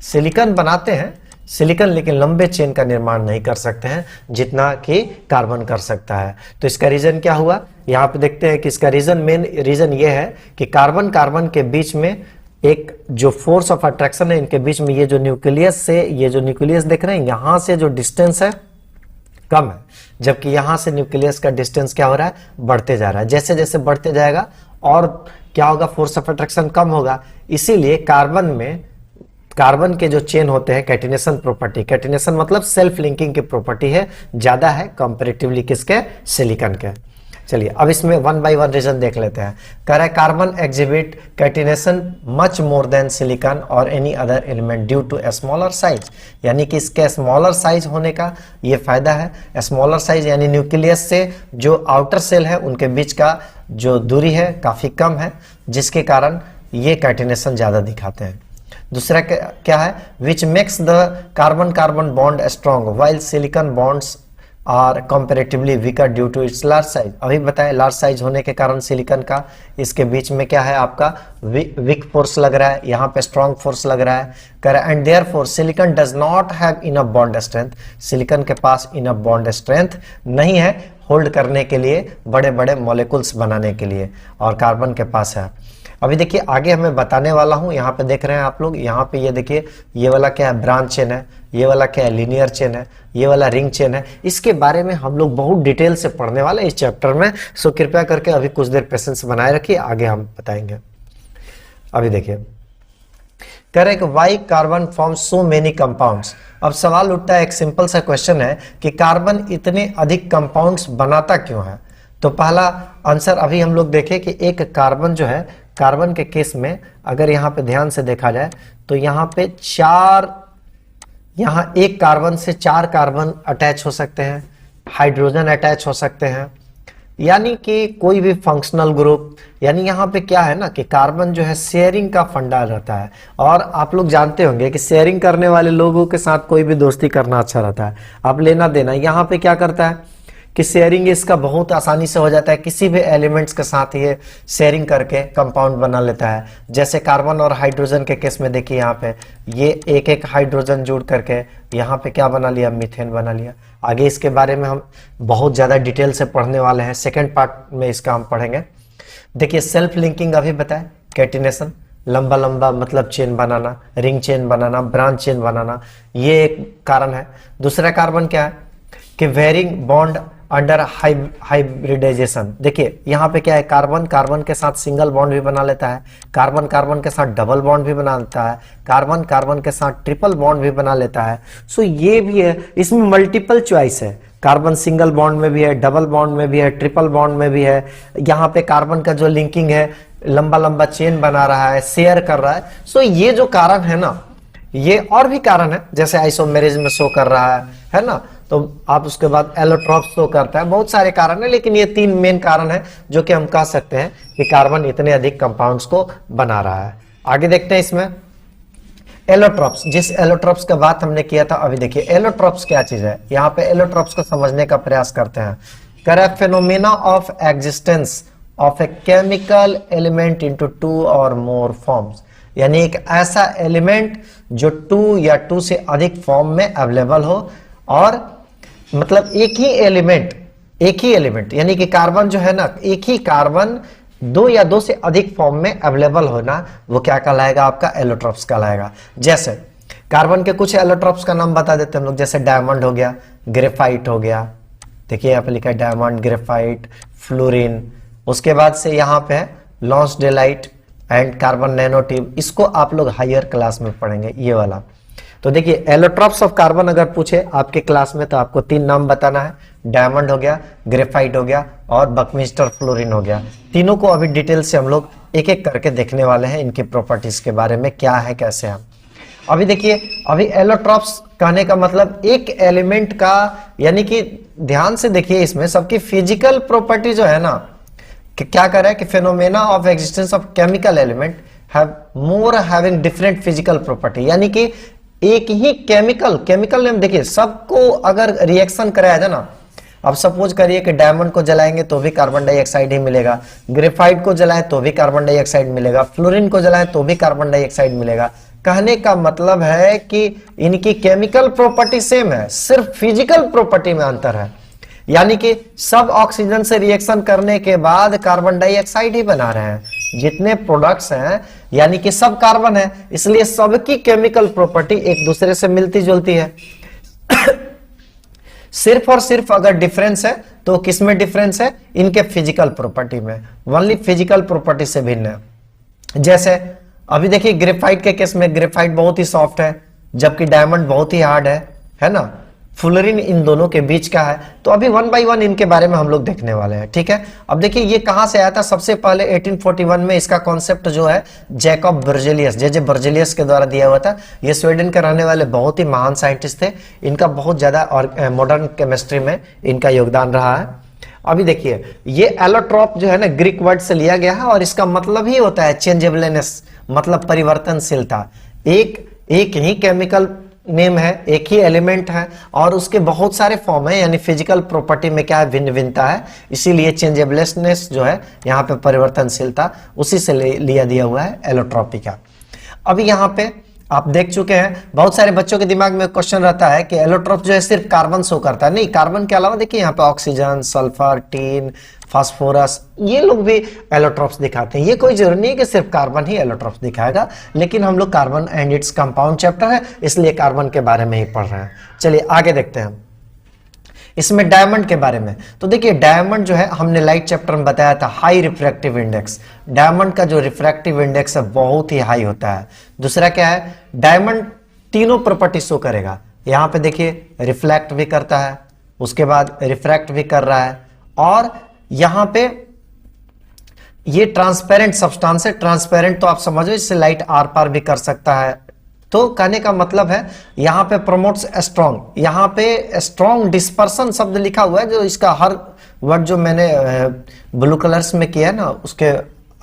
सिलिकॉन बनाते हैं सिलिकॉन, लेकिन लंबे चेन का निर्माण नहीं कर सकते हैं जितना कि कार्बन कर सकता है। तो इसका रीजन क्या हुआ, यहाँ पे देखते हैं कि इसका मेन रीजन ये है कि कार्बन कार्बन के बीच में एक जो फोर्स ऑफ अट्रैक्शन है, इनके बीच में ये जो न्यूक्लियस देख रहे हैं, यहां से जो डिस्टेंस है कम है, जबकि यहां से न्यूक्लियस का डिस्टेंस क्या हो रहा है, बढ़ते जा रहा है। जैसे जैसे बढ़ते जाएगा और क्या होगा, फोर्स ऑफ अट्रैक्शन कम होगा। इसीलिए कार्बन कार्बन के जो चेन होते हैं कैटिनेशन प्रॉपर्टी, कैटिनेशन मतलब सेल्फ लिंकिंग की प्रॉपर्टी है, ज्यादा है कंपैरेटिवली किसके, सिलिकॉन के। चलिए अब इसमें वन बाय वन रीजन देख लेते हैं। कह रहा है carbon exhibit catenation much more than silicon और any other element due to smaller size, यानी कि इसके स्मॉलर साइज होने का ये फायदा है। स्मॉलर साइज यानी न्यूक्लियस से जो आउटर सेल है उनके बीच का जो दूरी है काफी कम है, जिसके कारण ये कैटिनेशन ज्यादा दिखाते हैं। दूसरा क्या है, which makes the carbon carbon bond strong while silicon bonds are comparatively weaker due to its large size. अभी बताएं लार्ज साइज होने के कारण सिलिकॉन का इसके बीच में क्या है आपका वीक फोर्स लग रहा है, यहाँ पे स्ट्रॉन्ग फोर्स लग रहा है। कह रहा है and therefore silicon does not have enough bond strength, silicon के पास इनफ बॉन्ड स्ट्रेंथ नहीं है होल्ड करने के लिए, बड़े बड़े मॉलिक्यूल्स बनाने के लिए, और कार्बन के पास है। अभी देखिए आगे हमें बताने वाला हूं, यहाँ पे देख रहे हैं आप लोग, यहाँ पे ये देखिए ये वाला क्या है, ब्रांच चेन है, ये वाला क्या है, लीनियर चेन है, ये वाला रिंग चेन है। इसके बारे में हम लोग बहुत डिटेल से पढ़ने वाले इस चैप्टर में, सो कृपया करके अभी कुछ देर पेशेंस बनाए रखिए, आगे हम बताएंगे। अभी देखिए कह रहे हैं कि why carbon form so many compounds. अब सवाल उठता है, एक सिंपल सा क्वेश्चन है कि कार्बन इतने अधिक कंपाउंड्स बनाता क्यों है। तो पहला आंसर अभी हम लोग देखें कि एक कार्बन जो है, कार्बन के केस में अगर यहाँ पे ध्यान से देखा जाए तो यहाँ पे यहाँ एक कार्बन से 4 कार्बन अटैच हो सकते हैं, हाइड्रोजन अटैच हो सकते हैं, यानी कि कोई भी फंक्शनल ग्रुप, यानी यहाँ पे क्या है ना कि कार्बन जो है शेयरिंग का फंडा रहता है। और आप लोग जानते होंगे कि शेयरिंग करने वाले लोगों के साथ कोई भी दोस्ती करना अच्छा रहता है। अब लेना देना यहाँ पे क्या करता है कि शेयरिंग इसका बहुत आसानी से हो जाता है, किसी भी एलिमेंट्स के साथ ये शेयरिंग करके कंपाउंड बना लेता है। जैसे कार्बन और हाइड्रोजन के केस में देखिए यहाँ पे ये एक एक हाइड्रोजन जोड़ करके यहाँ पे क्या बना लिया, मीथेन बना लिया। आगे इसके बारे में हम बहुत ज्यादा डिटेल से पढ़ने वाले हैं, सेकेंड पार्ट में इसका हम पढ़ेंगे। देखिए सेल्फ लिंकिंग अभी बताए, कैटिनेशन लंबा लंबा मतलब चेन बनाना, रिंग चेन बनाना, ब्रांच चेन बनाना, ये एक कारण है। दूसरा कार्बन क्या है कि वेरिंग बॉन्ड अंडर हाइब्रिडाइजेशन। देखिए यहाँ पे क्या है, कार्बन कार्बन के साथ सिंगल बॉन्ड भी बना लेता है, कार्बन कार्बन के साथ डबल बॉन्ड भी बना लेता है, कार्बन कार्बन के साथ ट्रिपल बॉन्ड भी बना लेता है। सो ये भी है, इसमें मल्टीपल चॉइस है, कार्बन सिंगल बॉन्ड में भी है, डबल बॉन्ड में भी है, ट्रिपल बॉन्ड में भी है। यहाँ पे कार्बन का जो लिंकिंग है, लंबा लंबा चेन बना रहा है, शेयर कर रहा है। सो ये जो कारण है ना, ये और भी कारण है, जैसे आइसोमेरिज में शो कर रहा है ना, तो आप उसके बाद एलोट्रॉप शो करता है, बहुत सारे कारण है, लेकिन ये 3 मेन कारण है जो कि हम कह सकते हैं कि कार्बन इतने अधिक कंपाउंड्स को बना रहा है। आगे देखते हैं इसमें एलोट्रॉप्स, जिस एलोट्रॉप्स का बात हमने किया था। अभी देखिए एलोट्रॉप्स क्या चीज है, यहाँ पे एलोट्रॉप्स को समझने का प्रयास करते हैं। Correct phenomena of existence of a chemical element into 2 और मोर फॉर्म्स, यानी एक ऐसा एलिमेंट जो 2 या 2 से अधिक फॉर्म में अवेलेबल हो, और मतलब एक ही एलिमेंट यानी कि कार्बन जो है ना, एक ही कार्बन 2 या 2 से अधिक फॉर्म में अवेलेबल होना, वो क्या कहलाएगा, आपका एलोट्रॉप्स कहलाएगा। जैसे कार्बन के कुछ एलोट्रॉप्स का नाम बता देते हैं हम लोग, जैसे डायमंड हो गया, ग्रेफाइट हो गया, देखिए यहाँ पे लिखा है डायमंड, ग्रेफाइट, फ्लोरीन। उसके बाद से यहाँ पे लॉन्सडेलाइट एंड कार्बन नैनोट्यूब, इसको आप लोग हायर क्लास में पढ़ेंगे ये वाला। तो देखिए एलोट्रॉप्स ऑफ कार्बन अगर पूछे आपके क्लास में तो आपको 3 नाम बताना है, डायमंड हो गया, ग्रेफाइट हो गया और बकमिस्टर फ्लोरीन हो गया। तीनों को अभी डिटेल से हम लोग एक एक करके देखने वाले हैं, इनकी प्रॉपर्टीज के बारे में क्या है, कैसे है। अभी देखिए, अभी एलोट्रॉप्स कहने का मतलब एक एलिमेंट का, यानी कि ध्यान से देखिए इसमें सबकी फिजिकल प्रॉपर्टी जो है ना, कि क्या कर रहा है कि phenomena of existence of chemical element have more having different physical property, यानी कि एक ही केमिकल नेम देखिए, सबको अगर रिएक्शन कराया जाए ना, अब सपोज करिए कि डायमंड को जलाएंगे तो भी कार्बन डाइऑक्साइड ही मिलेगा, ग्रेफाइट को जलाएं तो भी कार्बन डाइऑक्साइड मिलेगा, फ्लोरीन को जलाएं तो भी कार्बन डाइऑक्साइड मिलेगा। कहने का मतलब है कि इनकी केमिकल प्रॉपर्टी सेम है, सिर्फ फिजिकल प्रॉपर्टी में अंतर है। यानी कि सब ऑक्सीजन से रिएक्शन करने के बाद कार्बन डाइऑक्साइड ही बना रहे हैं, जितने प्रोडक्ट्स हैं यानी कि सब कार्बन है, इसलिए सबकी केमिकल प्रॉपर्टी एक दूसरे से मिलती जुलती है। सिर्फ और सिर्फ अगर डिफरेंस है तो किसमें डिफरेंस है, इनके फिजिकल प्रॉपर्टी में, ओनली फिजिकल प्रॉपर्टी से भिन्न है। जैसे अभी देखिए ग्रेफाइट के केस में ग्रेफाइट बहुत ही सॉफ्ट है, जबकि डायमंड बहुत ही हार्ड है ना। फुलरिन इन दोनों के बीच का है। तो अभी वन बाय वन इनके बारे में हम लोग देखने वाले हैं, ठीक है। अब देखिए ये कहां से आया था, सबसे पहले 1841 में इसका कॉन्सेप्ट जो है जैकब बर्जेलियस, जे बर्जेलियस के द्वारा दिया हुआ था। ये स्वीडन के रहने वाले बहुत ही महान साइंटिस्ट थे, इनका बहुत ज्यादा और मॉडर्न केमिस्ट्री में इनका योगदान रहा है। अभी देखिए ये एलोट्रॉप जो है ना ग्रीक वर्ड से लिया गया है और इसका मतलब ही होता है चेंजेबलनेस, मतलब परिवर्तनशीलता। एक ही केमिकल नेम है, एक ही एलिमेंट है और उसके बहुत सारे फॉर्म है, यानी फिजिकल प्रॉपर्टी में क्या है, भिन्न भिन्नता है, इसीलिए चेंजेबलनेस जो है यहाँ पे परिवर्तनशीलता, उसी से लिया दिया हुआ है एलोट्रॉपी का। अभी यहाँ पे आप देख चुके हैं, बहुत सारे बच्चों के दिमाग में क्वेश्चन रहता है कि एलोट्रॉप जो है सिर्फ कार्बन शो करता है। नहीं, कार्बन के अलावा देखिए यहाँ पे ऑक्सीजन, सल्फर, टीन, फास्फोरस, ये लोग भी एलोट्रॉप्स दिखाते हैं। ये कोई जरूरी नहीं है कि सिर्फ कार्बन ही एलोट्रॉप्स दिखाएगा, लेकिन हम लोग carbon and its compound chapter है, इसलिए कार्बन के बारे में ही पढ़ रहे हैं। चलिए आगे देखते हैं इसमें डायमंड के बारे में। तो देखिए डायमंड जो है हमने लाइट चैप्टर में बताया था, हाई रिफ्रैक्टिव इंडेक्स। डायमंड का जो रिफ्रैक्टिव इंडेक्स है बहुत ही हाई होता है। दूसरा क्या है, डायमंड तीनों प्रॉपर्टी शो करेगा। यहां पे देखिए रिफ्लेक्ट भी करता है, उसके बाद रिफ्रैक्ट भी कर रहा है, और यहां पे ये ट्रांसपेरेंट सब्सटेंस है। ट्रांसपेरेंट तो आप समझो, इससे लाइट आर पार भी कर सकता है। तो कहने का मतलब है यहां पे प्रमोट्स स्ट्रॉन्ग, यहां पे स्ट्रॉन्ग डिस्पर्सन शब्द लिखा हुआ है, जो इसका हर वर्ड जो मैंने ब्लू कलर्स में किया है ना, उसके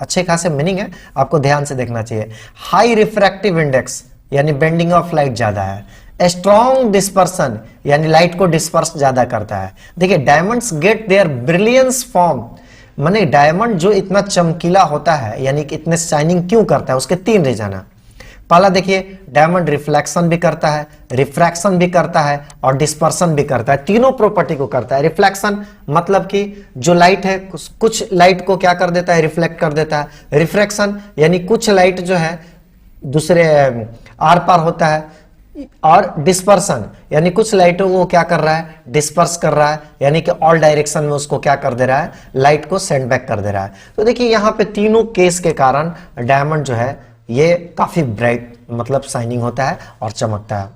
अच्छे खासे मीनिंग है, आपको ध्यान से देखना चाहिए। हाई रिफ्रैक्टिव इंडेक्स यानी बेंडिंग ऑफ लाइट ज्यादा है। स्ट्रॉन्ग डिस्पर्सन यानी लाइट को डिस्पर्स ज्यादा करता है। देखिए diamonds get their brilliance form, माने डायमंड जो इतना चमकीला होता है यानी कि इतने शाइनिंग क्यों करता है, उसके तीन रीजन है। पहला देखिए डायमंड रिफ्लेक्शन भी करता है, रिफ्रैक्शन भी करता है और डिस्पर्सन भी करता है, तीनों प्रॉपर्टी को करता है। रिफ्लेक्शन मतलब कि जो लाइट है कुछ लाइट को क्या कर देता है, रिफ्लेक्ट कर देता है। रिफ्रैक्शन यानी कुछ लाइट जो है दूसरे आर पार होता है, और डिस्पर्सन यानी कुछ लाइटों को क्या कर रहा है, डिस्पर्स कर रहा है, यानी कि ऑल डायरेक्शन में उसको क्या कर दे रहा है, लाइट को सेंड बैक कर दे रहा है। तो देखिए यहाँ पे तीनों केस के कारण डायमंड जो है ये काफी ब्राइट मतलब शाइनिंग होता है और चमकता है।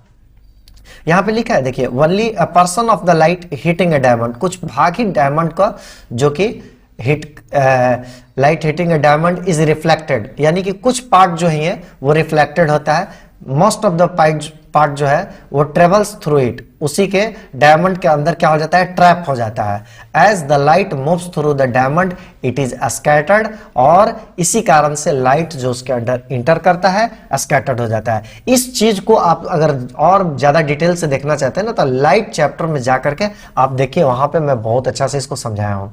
यहां पे लिखा है देखिए, only a person of the light hitting a diamond, कुछ भाग ही डायमंड का जो कि light hitting a diamond is reflected, यानी कि कुछ पार्ट जो है वो रिफ्लेक्टेड होता है। मोस्ट ऑफ द पार्ट जो है वो ट्रेवल्स थ्रू इट, उसी के डायमंड के अंदर क्या हो जाता है, ट्रैप हो जाता है। As the light moves through the diamond it is scattered, और इसी कारण से लाइट जो उसके अंदर इंटर करता है स्कैटर्ड हो जाता है। इस चीज को आप अगर और ज्यादा डिटेल से देखना चाहते हैं ना, तो लाइट चैप्टर में जाकर के आप देखिए, वहां पे मैं बहुत अच्छा से इसको समझाया हूं।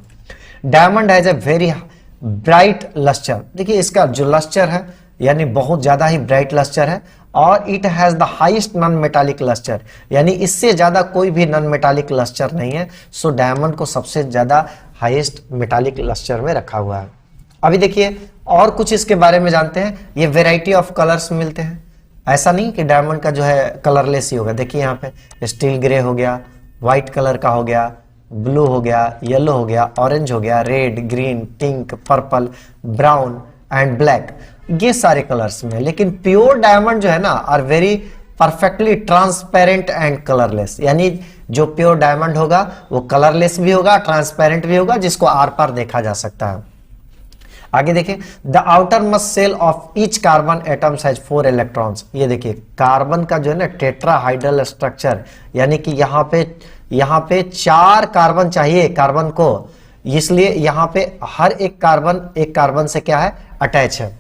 Diamond has a very bright lustre, देखिए इसका जो लस्टर है यानी बहुत ज्यादा ही ब्राइट लस्टर है, और it has the highest non metallic lustre, यानी इससे ज्यादा कोई भी नॉन मेटालिक लस्टर नहीं है। सो डायमंड को सबसे ज्यादा हाईएस्ट मेटालिक लस्टर में रखा हुआ है। अभी देखिए और कुछ इसके बारे में जानते हैं। ये वेराइटी ऑफ कलर्स मिलते हैं, ऐसा नहीं कि डायमंड का जो है कलरलेस ही होगा। देखिए यहाँ पे स्टील ग्रे हो गया, व्हाइट कलर का हो गया, ब्लू हो गया, येलो हो गया, ऑरेंज हो गया, red, green, pink, purple, brown and black, ये सारे कलर्स में। लेकिन प्योर डायमंड जो है ना are very perfectly transparent and colourless, यानी जो प्योर डायमंड होगा वो कलरलेस भी होगा, ट्रांसपेरेंट भी होगा, जिसको आर पार देखा जा सकता है। आगे देखिए, the outer must shell of each carbon atoms has 4 electrons. ये देखिए कार्बन का जो है ना टेट्राहाइड्रल स्ट्रक्चर, यानी कि यहाँ पे 4 कार्बन चाहिए कार्बन को, इसलिए यहाँ पे हर एक कार्बन से क्या है, अटैच है।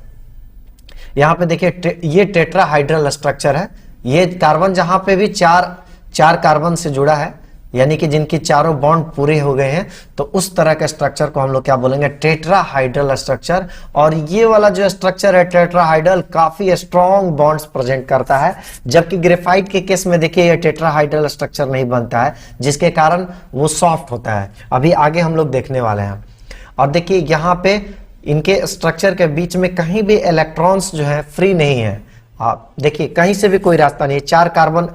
यहाँ पे देखिए ये टेट्राहाइड्रल स्ट्रक्चर है, ये कार्बन जहां पे भी चार कार्बन से जुड़ा है, यानी कि जिनकी चारों बॉन्ड पूरे हो गए हैं, तो उस तरह के स्ट्रक्चर को हम लोग क्या बोलेंगे, टेट्राहाइड्रल स्ट्रक्चर। और ये वाला जो स्ट्रक्चर है टेट्राहाइड्रल, काफी स्ट्रॉन्ग बॉन्ड्स प्रेजेंट करता है, जबकि ग्रेफाइट के केस में देखिए ये टेट्राहाइड्रल स्ट्रक्चर नहीं बनता है, जिसके कारण वो सॉफ्ट होता है। अभी आगे हम लोग देखने वाले हैं। और देखिए यहाँ पे इनके स्ट्रक्चर के बीच में कहीं भी इलेक्ट्रॉन्स जो है फ्री नहीं है। आप देखिए कहीं से भी कोई रास्ता नहीं है,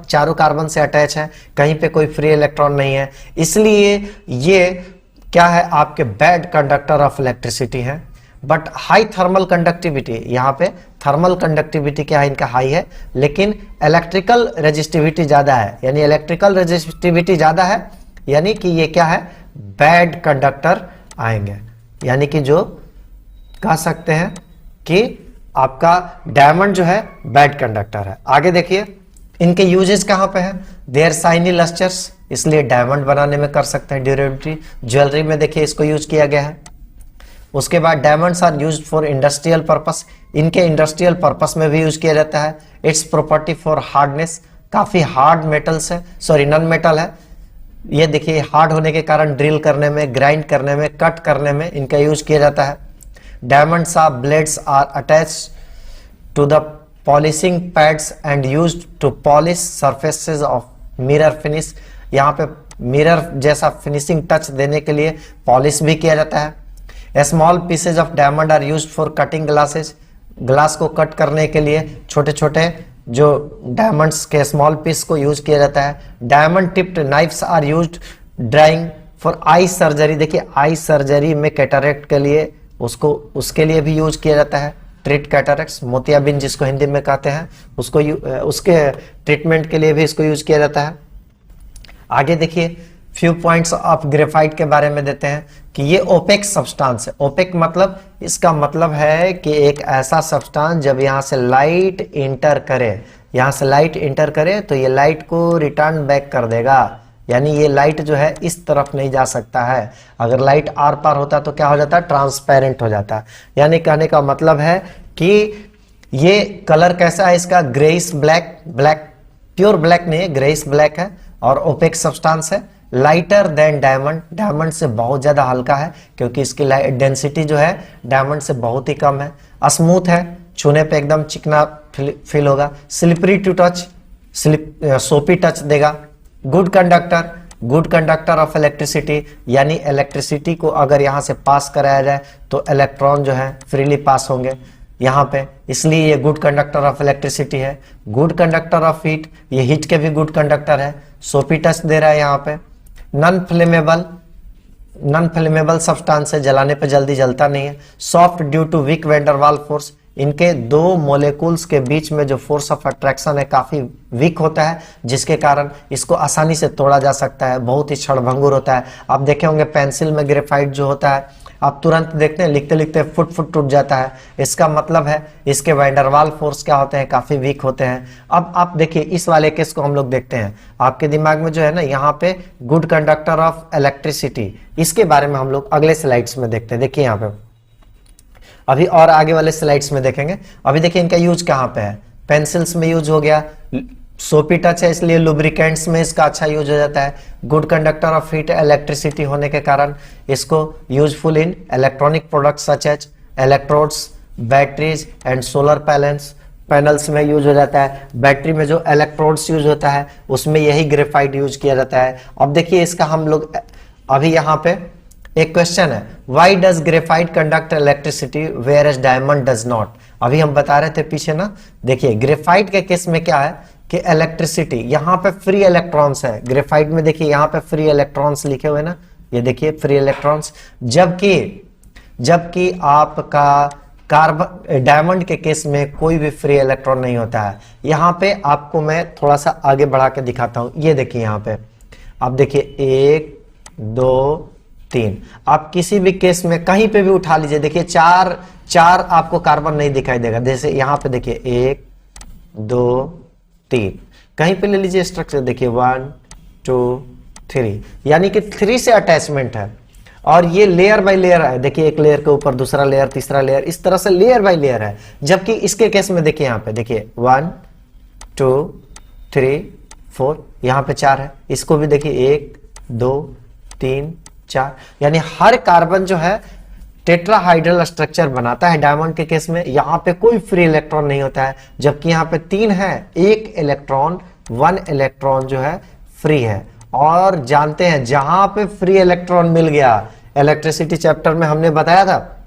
चारों कार्बन से अटैच है, कहीं पे कोई फ्री इलेक्ट्रॉन नहीं है, इसलिए ये क्या है, आपके बैड कंडक्टर ऑफ इलेक्ट्रिसिटी है। बट हाई थर्मल कंडक्टिविटी, यहाँ पे थर्मल कंडक्टिविटी क्या है, इनका हाई है, लेकिन इलेक्ट्रिकल रेजिस्टिविटी ज्यादा है। यानी इलेक्ट्रिकल रेजिस्टिविटी ज्यादा है, यानी कि ये क्या है, बैड कंडक्टर आएंगे। यानी कि जो कह सकते हैं कि आपका डायमंड जो है बैड कंडक्टर है। आगे देखिए इनके यूजेस कहां पे है, देयर शाइनी लस्टर्स, इसलिए डायमंड बनाने में कर सकते हैं ड्यूरेबिलिटी। ज्वेलरी में देखिए इसको यूज किया गया है। उसके बाद diamonds are used for industrial purpose, इनके इंडस्ट्रियल पर्पस में भी यूज किया जाता है। इट्स प्रॉपर्टी फॉर हार्डनेस, काफी हार्ड मेटल्स है, सॉरी नॉन मेटल है। ये देखिए हार्ड होने के कारण ड्रिल करने में, ग्राइंड करने में, कट करने में इनका यूज किया जाता है। Diamonds of blades are attached to the polishing pads and used to polish surfaces of mirror finish, यहाँ पे मिरर जैसा फिनिशिंग टच देने के लिए पॉलिश भी किया जाता है। Small pieces of diamond are used for cutting glasses, glass को कट करने के लिए छोटे छोटे जो डायमंड्स के स्मॉल पीस को यूज किया जाता है। Diamond tipped knives are used drawing for eye surgery, देखिए आई सर्जरी में कैटरेक्ट के लिए उसके लिए भी यूज किया जाता है। ट्रीट कैटरेक्ट्स, मोतियाबिंद जिसको हिंदी में कहते हैं, उसके ट्रीटमेंट के लिए भी इसको यूज किया जाता है। आगे देखिए फ्यू पॉइंट्स ऑफ ग्रेफाइट के बारे में देते हैं कि ये ओपेक सब्सटेंस है। ओपेक मतलब, इसका मतलब है कि एक ऐसा सब्सटेंस जब यहाँ से लाइट इंटर करे, यहाँ से लाइट इंटर करे तो ये लाइट को रिटर्न बैक कर देगा। यानी ये लाइट जो है इस तरफ नहीं जा सकता है, अगर लाइट आर पार होता तो क्या हो जाता है, ट्रांसपेरेंट हो जाता है। यानी कहने का मतलब है कि ये कलर कैसा है इसका, greyish black, black pure black नहीं है, ग्रेइश ब्लैक है और ओपेक सब्सटेंस है। लाइटर देन डायमंड, डायमंड से बहुत ज्यादा हल्का है क्योंकि इसकी डेंसिटी जो है डायमंड से बहुत ही कम है। स्मूथ है, छूने पे एकदम चिकना फील होगा। स्लिपरी टू टच, सोपी टच देगा। Good conductor, good conductor of electricity, यानी इलेक्ट्रिसिटी को अगर यहाँ से पास कराया जाए तो इलेक्ट्रॉन जो है फ्रीली पास होंगे यहाँ पे, इसलिए ये गुड कंडक्टर ऑफ इलेक्ट्रिसिटी है। गुड कंडक्टर ऑफ हीट, ये हीट के भी गुड कंडक्टर है। सोपी टच दे रहा है यहाँ पे। Non flammable, non flammable substance है, जलाने पे जल्दी जलता नहीं है। Soft due to weak van Waals force, इनके दो मोलेकुल्स के बीच में जो फोर्स ऑफ अट्रैक्शन है काफी वीक होता है, जिसके कारण इसको आसानी से तोड़ा जा सकता है, बहुत ही क्षणभंगुर होता है। आप देखे होंगे पेंसिल में ग्रेफाइट जो होता है, आप तुरंत देखते हैं लिखते लिखते फुट फुट टूट जाता है। इसका मतलब है इसके वैंडरवाल फोर्स क्या होते हैं, काफी वीक होते हैं। अब आप देखिए इस वाले केस को हम लोग देखते हैं, आपके दिमाग में जो है ना यहाँ पे गुड कंडक्टर ऑफ इलेक्ट्रिसिटी, इसके बारे में हम लोग अगले स्लाइड्स में देखते हैं। देखिए यहाँ पे अभी और आगे वाले स्लाइड्स में देखेंगे। अभी देखिए इनका यूज कहाँ पे है, पेंसिल्स में यूज हो गया। सोपी टच है इसलिए लुब्रिकेंट्स में इसका अच्छा यूज हो जाता है। Good conductor of heat, electricity होने के कारण इसको useful in electronic products such as electrodes, batteries and solar panels में यूज हो जाता है। बैटरी में जो इलेक्ट्रोड्स यूज होता है उसमें यही ग्रेफाइट यूज किया जाता है। अब देखिए इसका हम लोग अभी यहाँ पे एक क्वेश्चन है, why does graphite conduct electricity whereas diamond does not. अभी हम बता रहे थे पीछे ना, देखिए ग्रेफाइट के केस में क्या है कि इलेक्ट्रिसिटी, यहाँ पे फ्री इलेक्ट्रॉन्स है ग्रेफाइट में, देखिए यहाँ पे फ्री इलेक्ट्रॉन्स लिखे हुए ना, ये देखिए फ्री इलेक्ट्रॉन्स, जबकि आपका कार्बन डायमंड के केस में कोई भी फ्री इलेक्ट्रॉन नहीं होता है। यहाँ पे आपको मैं थोड़ा सा आगे बढ़ा के दिखाता हूं, ये देखिए यहाँ पे आप देखिए 1 2 3, आप किसी भी केस में कहीं पे भी उठा लीजिए, देखिए चार आपको कार्बन नहीं दिखाई देगा। जैसे यहाँ पे देखिए 1 2 3, कहीं पे ले लीजिए स्ट्रक्चर, देखिए 1 2 3, यानी कि 3 से अटैचमेंट है। और ये लेयर बाय लेयर है, देखिए एक लेयर के ऊपर दूसरा लेयर, तीसरा लेयर, इस तरह से लेयर बाय लेयर है। जबकि इसके केस में देखिए यहाँ पे देखिए 1 2 3 4, यहाँ पे 4 है। इसको भी देखिए 1 2 3 4, यानी हर कार्बन जो है टेट्राहाइड्रल स्ट्रक्चर बनाता है डायमंड के केस में। यहाँ पे कोई फ्री इलेक्ट्रॉन नहीं होता है, जबकि यहाँ पे 3 है, 1 इलेक्ट्रॉन जो है फ्री है। और जानते हैं जहां पे फ्री इलेक्ट्रॉन मिल गया, इलेक्ट्रिसिटी चैप्टर में हमने बताया था,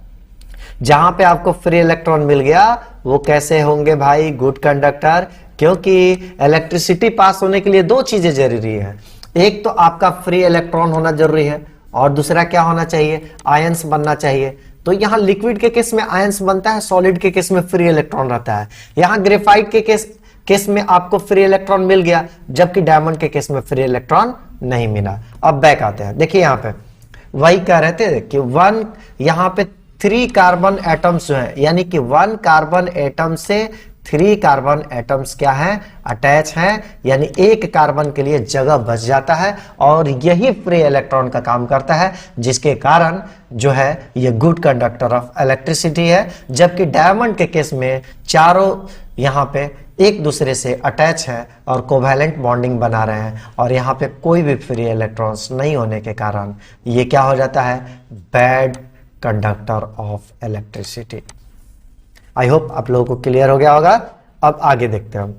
जहां पे आपको फ्री इलेक्ट्रॉन मिल गया वो कैसे होंगे भाई, गुड कंडक्टर। क्योंकि इलेक्ट्रिसिटी पास होने के लिए 2 चीजें जरूरी है, एक तो आपका फ्री इलेक्ट्रॉन होना जरूरी है और दूसरा क्या होना चाहिए, आयंस बनना चाहिए। तो यहाँ लिक्विड के केस में आयंस बनता है, सॉलिड के केस में फ्री इलेक्ट्रॉन रहता है। यहाँ ग्रेफाइट के केस में आपको फ्री इलेक्ट्रॉन मिल गया, जबकि डायमंड के केस में फ्री इलेक्ट्रॉन नहीं मिला। अब बैक आते हैं, देखिए यहाँ पे वही कह रहे थे कि यहाँ पे 3 कार्बन एटम्स जो है, यानी कि 1 कार्बन एटम से 3 कार्बन एटम्स क्या है, अटैच हैं, यानी एक कार्बन के लिए जगह बच जाता है और यही फ्री इलेक्ट्रॉन का काम करता है, जिसके कारण जो है ये गुड कंडक्टर ऑफ इलेक्ट्रिसिटी है। जबकि डायमंड के केस में चारों यहाँ पे एक दूसरे से अटैच है और कोवैलेंट बॉन्डिंग बना रहे हैं, और यहाँ पे कोई भी फ्री इलेक्ट्रॉन्स नहीं होने के कारण ये क्या हो जाता है, bad conductor of electricity. I hope आप लोगों को क्लियर हो गया होगा। अब आगे देखते हैं हम।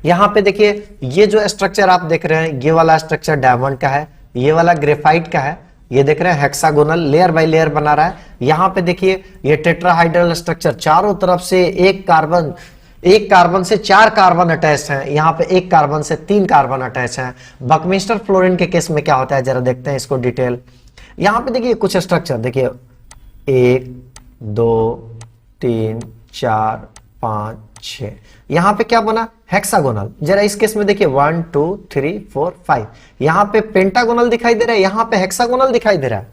यहां पे देखिए ये जो स्ट्रक्चर आप देख रहे हैं, ये वाला स्ट्रक्चर डायमंड का है, ये वाला ग्रेफाइट का है। ये देख रहे हैं हेक्सागोनल लेयर बाय लेयर बना रहा है। यहां पे देखिए ये टेट्राहाइड्रल स्ट्रक्चर, चारों तरफ से एक कार्बन से 4 कार्बन अटैच हैं, यहाँ पे 1 कार्बन से 3 कार्बन अटैच हैं। बकमिस्टर फ्लोरीन के केस में क्या होता है, जरा देखते हैं इसको डिटेल। यहाँ पे देखिए कुछ स्ट्रक्चर देखिए, 1 2 3 4 5 6, यहाँ पे क्या बना, हेक्सागोनल। जरा इस केस में देखिए 1 2 3 4 5, यहाँ पे पेंटागोनल दिखाई दे रहा है, यहाँ पे हेक्सागोनल दिखाई दे रहा है,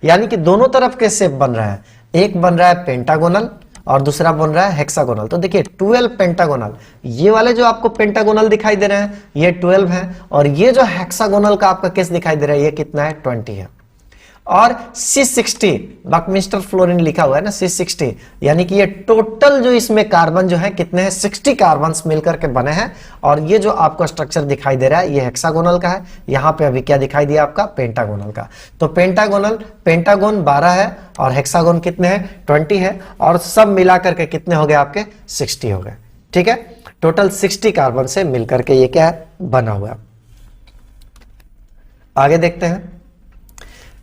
यानी कि दोनों तरफ के शेप बन रहा है। एक बन रहा है पेंटागोनल और दूसरा बन रहा है हेक्सागोनल। तो देखिए 12 पेंटागोनल, ये वाले जो आपको पेंटागोनल दिखाई दे रहे हैं ये 12 है, और ये जो हेक्सागोनल का आपका केस दिखाई दे रहा है ये कितना है, 20 है। और C60 बकमिस्टर फ्लोरीन लिखा हुआ है ना, C60, यानी कि ये टोटल जो इसमें कार्बन जो है कितने हैं, 60 कार्बन मिलकर के बने हैं। और ये जो आपको स्ट्रक्चर दिखाई दे रहा है ये हेक्सागोनल का है, यहाँ पे अभी क्या दिखाई दिया आपका, पेंटागोनल का। तो पेंटागोन 12 है और हेक्सागोन कितने हैं, 20 है, और सब मिलाकर के कितने हो गए आपके, 60 हो गए। ठीक है, टोटल 60 कार्बन से मिलकर के ये क्या है, बना हुआ। आगे देखते हैं,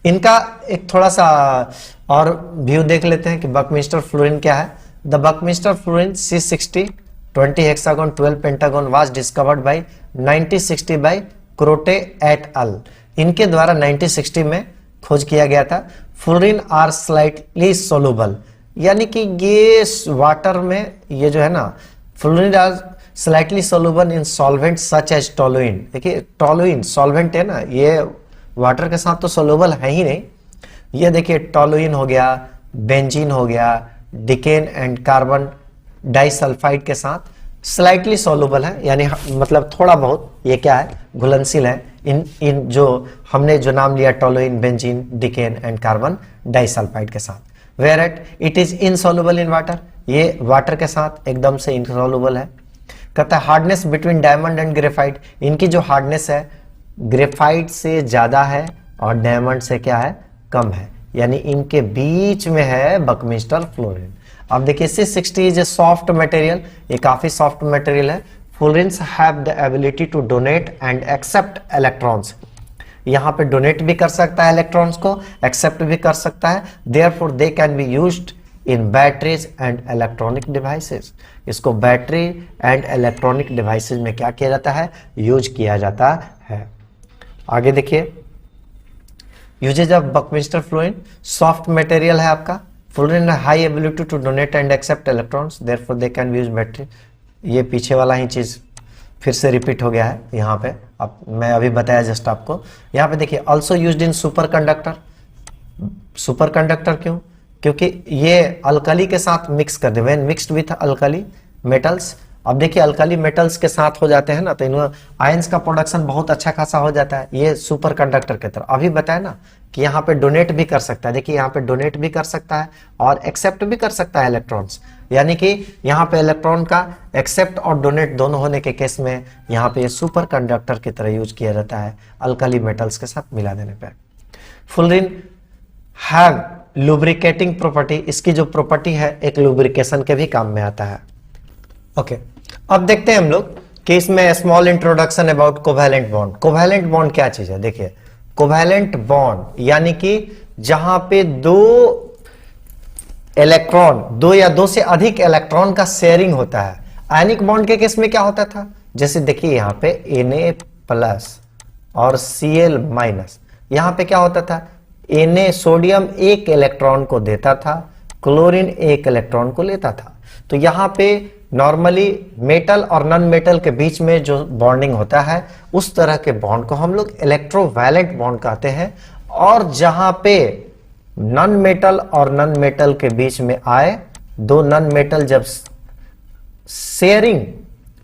इनका एक थोड़ा सा और व्यू देख लेते हैं कि बकमिस्टर फ्लोरीन क्या है। The buckminster fullerene C60 20 hexagon 12 pentagon was discovered by 1960 by Kroto et al. इनके द्वारा 1960 में खोज किया गया था। फ्लोरीन आर स्लाइटली सोलुबल, यानी कि ये वाटर में ये जो है ना, fluorine are slightly soluble in solvent such as toluene. देखिए टोलुइन सॉल्वेंट है ना, ये वाटर के साथ तो सोलुबल है ही नहीं। ये देखिए टोलुइन हो गया, बेंजीन हो गया, डिकेन एंड कार्बन डाइसल्फाइड के साथ स्लाइटली सोलुबल है, यानी मतलब थोड़ा बहुत ये क्या है, घुलनशील है। इन जो हमने जो नाम लिया toluene, benzene, decane and carbon disulphide के साथ। Whereas it is insoluble in water, ये वाटर के साथ एकदम से इनसॉल्युबल है। कहता है hardness between diamond and graphite, इनकी जो हार्डनेस है ग्रेफाइट से ज्यादा है और डायमंड से क्या है, कम है, यानी इनके बीच में है बकमिस्टर फ्लोरीन। अब देखिए C60 is a soft material, ये काफी सॉफ्ट मटेरियल है। Fluorines have the ability to donate and accept electrons, यहाँ पे डोनेट भी कर सकता है इलेक्ट्रॉन्स को, एक्सेप्ट भी कर सकता है। Therefore they can be used in batteries and electronic devices, इसको बैटरी एंड इलेक्ट्रॉनिक डिवाइसेस में क्या किया जाता है, यूज किया जाता है। आगे देखिए, uses of buckminster fullerene, soft material है आपका। Fullerene high ability to donate and accept electrons, therefore they can be use battery. ये पीछे वाला ही चीज फिर से रिपीट हो गया है यहाँ पे, अब मैं अभी बताया जस्ट आपको। यहाँ पे देखिए also used in superconductor. Superconductor क्यों, क्योंकि ये अल्कली के साथ मिक्स कर दे, when mixed with alkali metals. अब देखिए अल्कली मेटल्स के साथ हो जाते हैं ना, तो इनमें आयंस का प्रोडक्शन बहुत अच्छा खासा हो जाता है, ये सुपर कंडक्टर की तरह। अभी बताया ना कि यहाँ पे डोनेट भी कर सकता है, देखिए यहाँ पे डोनेट भी कर सकता है और एक्सेप्ट भी कर सकता है इलेक्ट्रॉन्स, यानी कि यहाँ पे इलेक्ट्रॉन का एक्सेप्ट और डोनेट दोनों होने के केस में यहाँ पे ये सुपर कंडक्टर की तरह यूज किया जाता है अल्कली मेटल्स के साथ मिला देने पर। फ्लोरीन हैव लुब्रिकेटिंग प्रॉपर्टी, इसकी जो प्रॉपर्टी है एक लुब्रिकेशन के भी काम में आता है। ओके, अब देखते हैं हम लोग कि इसमें small introduction about covalent bond. Covalent bond क्या चीज है, देखिए कोवैलेंट बॉन्ड यानी कि जहां पे दो इलेक्ट्रॉन, दो या दो से अधिक इलेक्ट्रॉन का शेयरिंग होता है। आयनिक बॉन्ड के केस में क्या होता था, जैसे देखिए यहां पे Na+ और Cl-, यहां पे क्या होता था, सोडियम एक इलेक्ट्रॉन को देता था, क्लोरीन एक इलेक्ट्रॉन को लेता था। तो यहाँ पे नॉर्मली मेटल और नॉन मेटल के बीच में जो बॉन्डिंग होता है उस तरह के बॉन्ड को हम लोग इलेक्ट्रोवैलेंट बॉन्ड कहते हैं। और जहां पे नॉन मेटल और नॉन मेटल के बीच में आए, दो नॉन मेटल जब शेयरिंग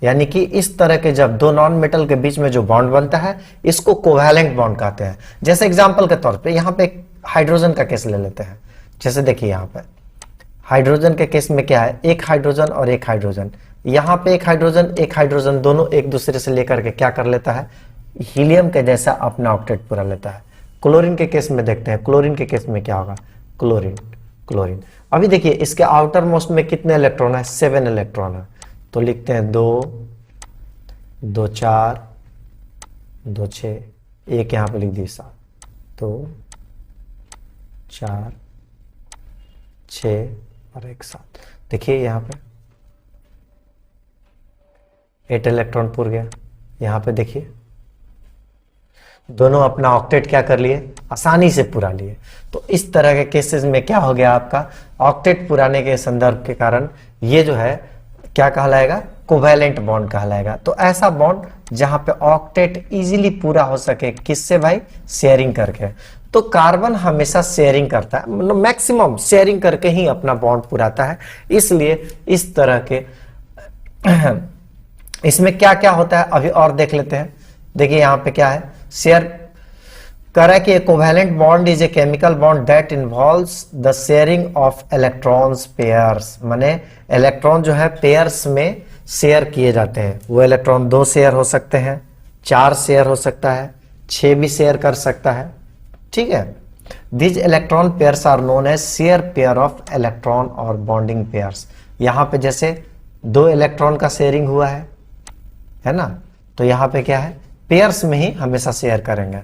यानी कि इस तरह के जब दो नॉन मेटल के बीच में जो बॉन्ड बनता है इसको कोवैलेंट बॉन्ड कहते हैं। जैसे एग्जांपल के तौर पे यहां पे हाइड्रोजन का केस ले लेते हैं। जैसे देखिए यहां पे हाइड्रोजन के केस में क्या है, एक हाइड्रोजन और एक हाइड्रोजन। यहां पे एक हाइड्रोजन दोनों एक दूसरे से लेकर के क्या कर लेता है, हीलियम के जैसा अपना ऑक्टेट पूरा लेता है। क्लोरीन के केस में देखते हैं, क्लोरीन के केस में क्या होगा, क्लोरीन। अभी देखिए इसके आउटर मोस्ट में कितने इलेक्ट्रॉन है, 7 इलेक्ट्रॉन है। तो लिखते हैं 2 2 4 2 6, एक यहां पे लिख दिए 7, 2 4 6 और एक 7। देखिए यहां पे 8 इलेक्ट्रॉन पूर गया। यहां पे देखिए दोनों अपना ऑक्टेट क्या कर लिए, आसानी से पूरा लिए। तो इस तरह के केसेस में क्या हो गया, आपका ऑक्टेट पुराने के संदर्भ के कारण ये जो है क्या कहलाएगा, कोवैलेंट बॉन्ड कहलाएगा। तो ऐसा बॉन्ड जहां पे ऑक्टेट इजीली पूरा हो सके, किससे भाई, शेयरिंग करके। तो कार्बन हमेशा शेयरिंग करता है, मतलब मैक्सिमम शेयरिंग करके ही अपना बॉन्ड पुराता है। इसलिए इस तरह के इसमें क्या क्या होता है अभी और देख लेते हैं। देखिए यहां पे क्या है, शेयर कह रहा है कि covalent bond is a chemical bond that involves the sharing of electrons pairs. माने इलेक्ट्रॉन जो है पेयर्स में शेयर किए जाते हैं। वो इलेक्ट्रॉन 2 शेयर हो सकते हैं, 4 शेयर हो सकता है, 6 भी शेयर कर सकता है, ठीक है। This electron pairs are known as share pair of electron और बॉन्डिंग पेयर्स। यहां पे जैसे 2 इलेक्ट्रॉन का शेयरिंग हुआ है ना, तो यहां पे क्या है, पेयर्स में ही हमेशा शेयर करेंगे।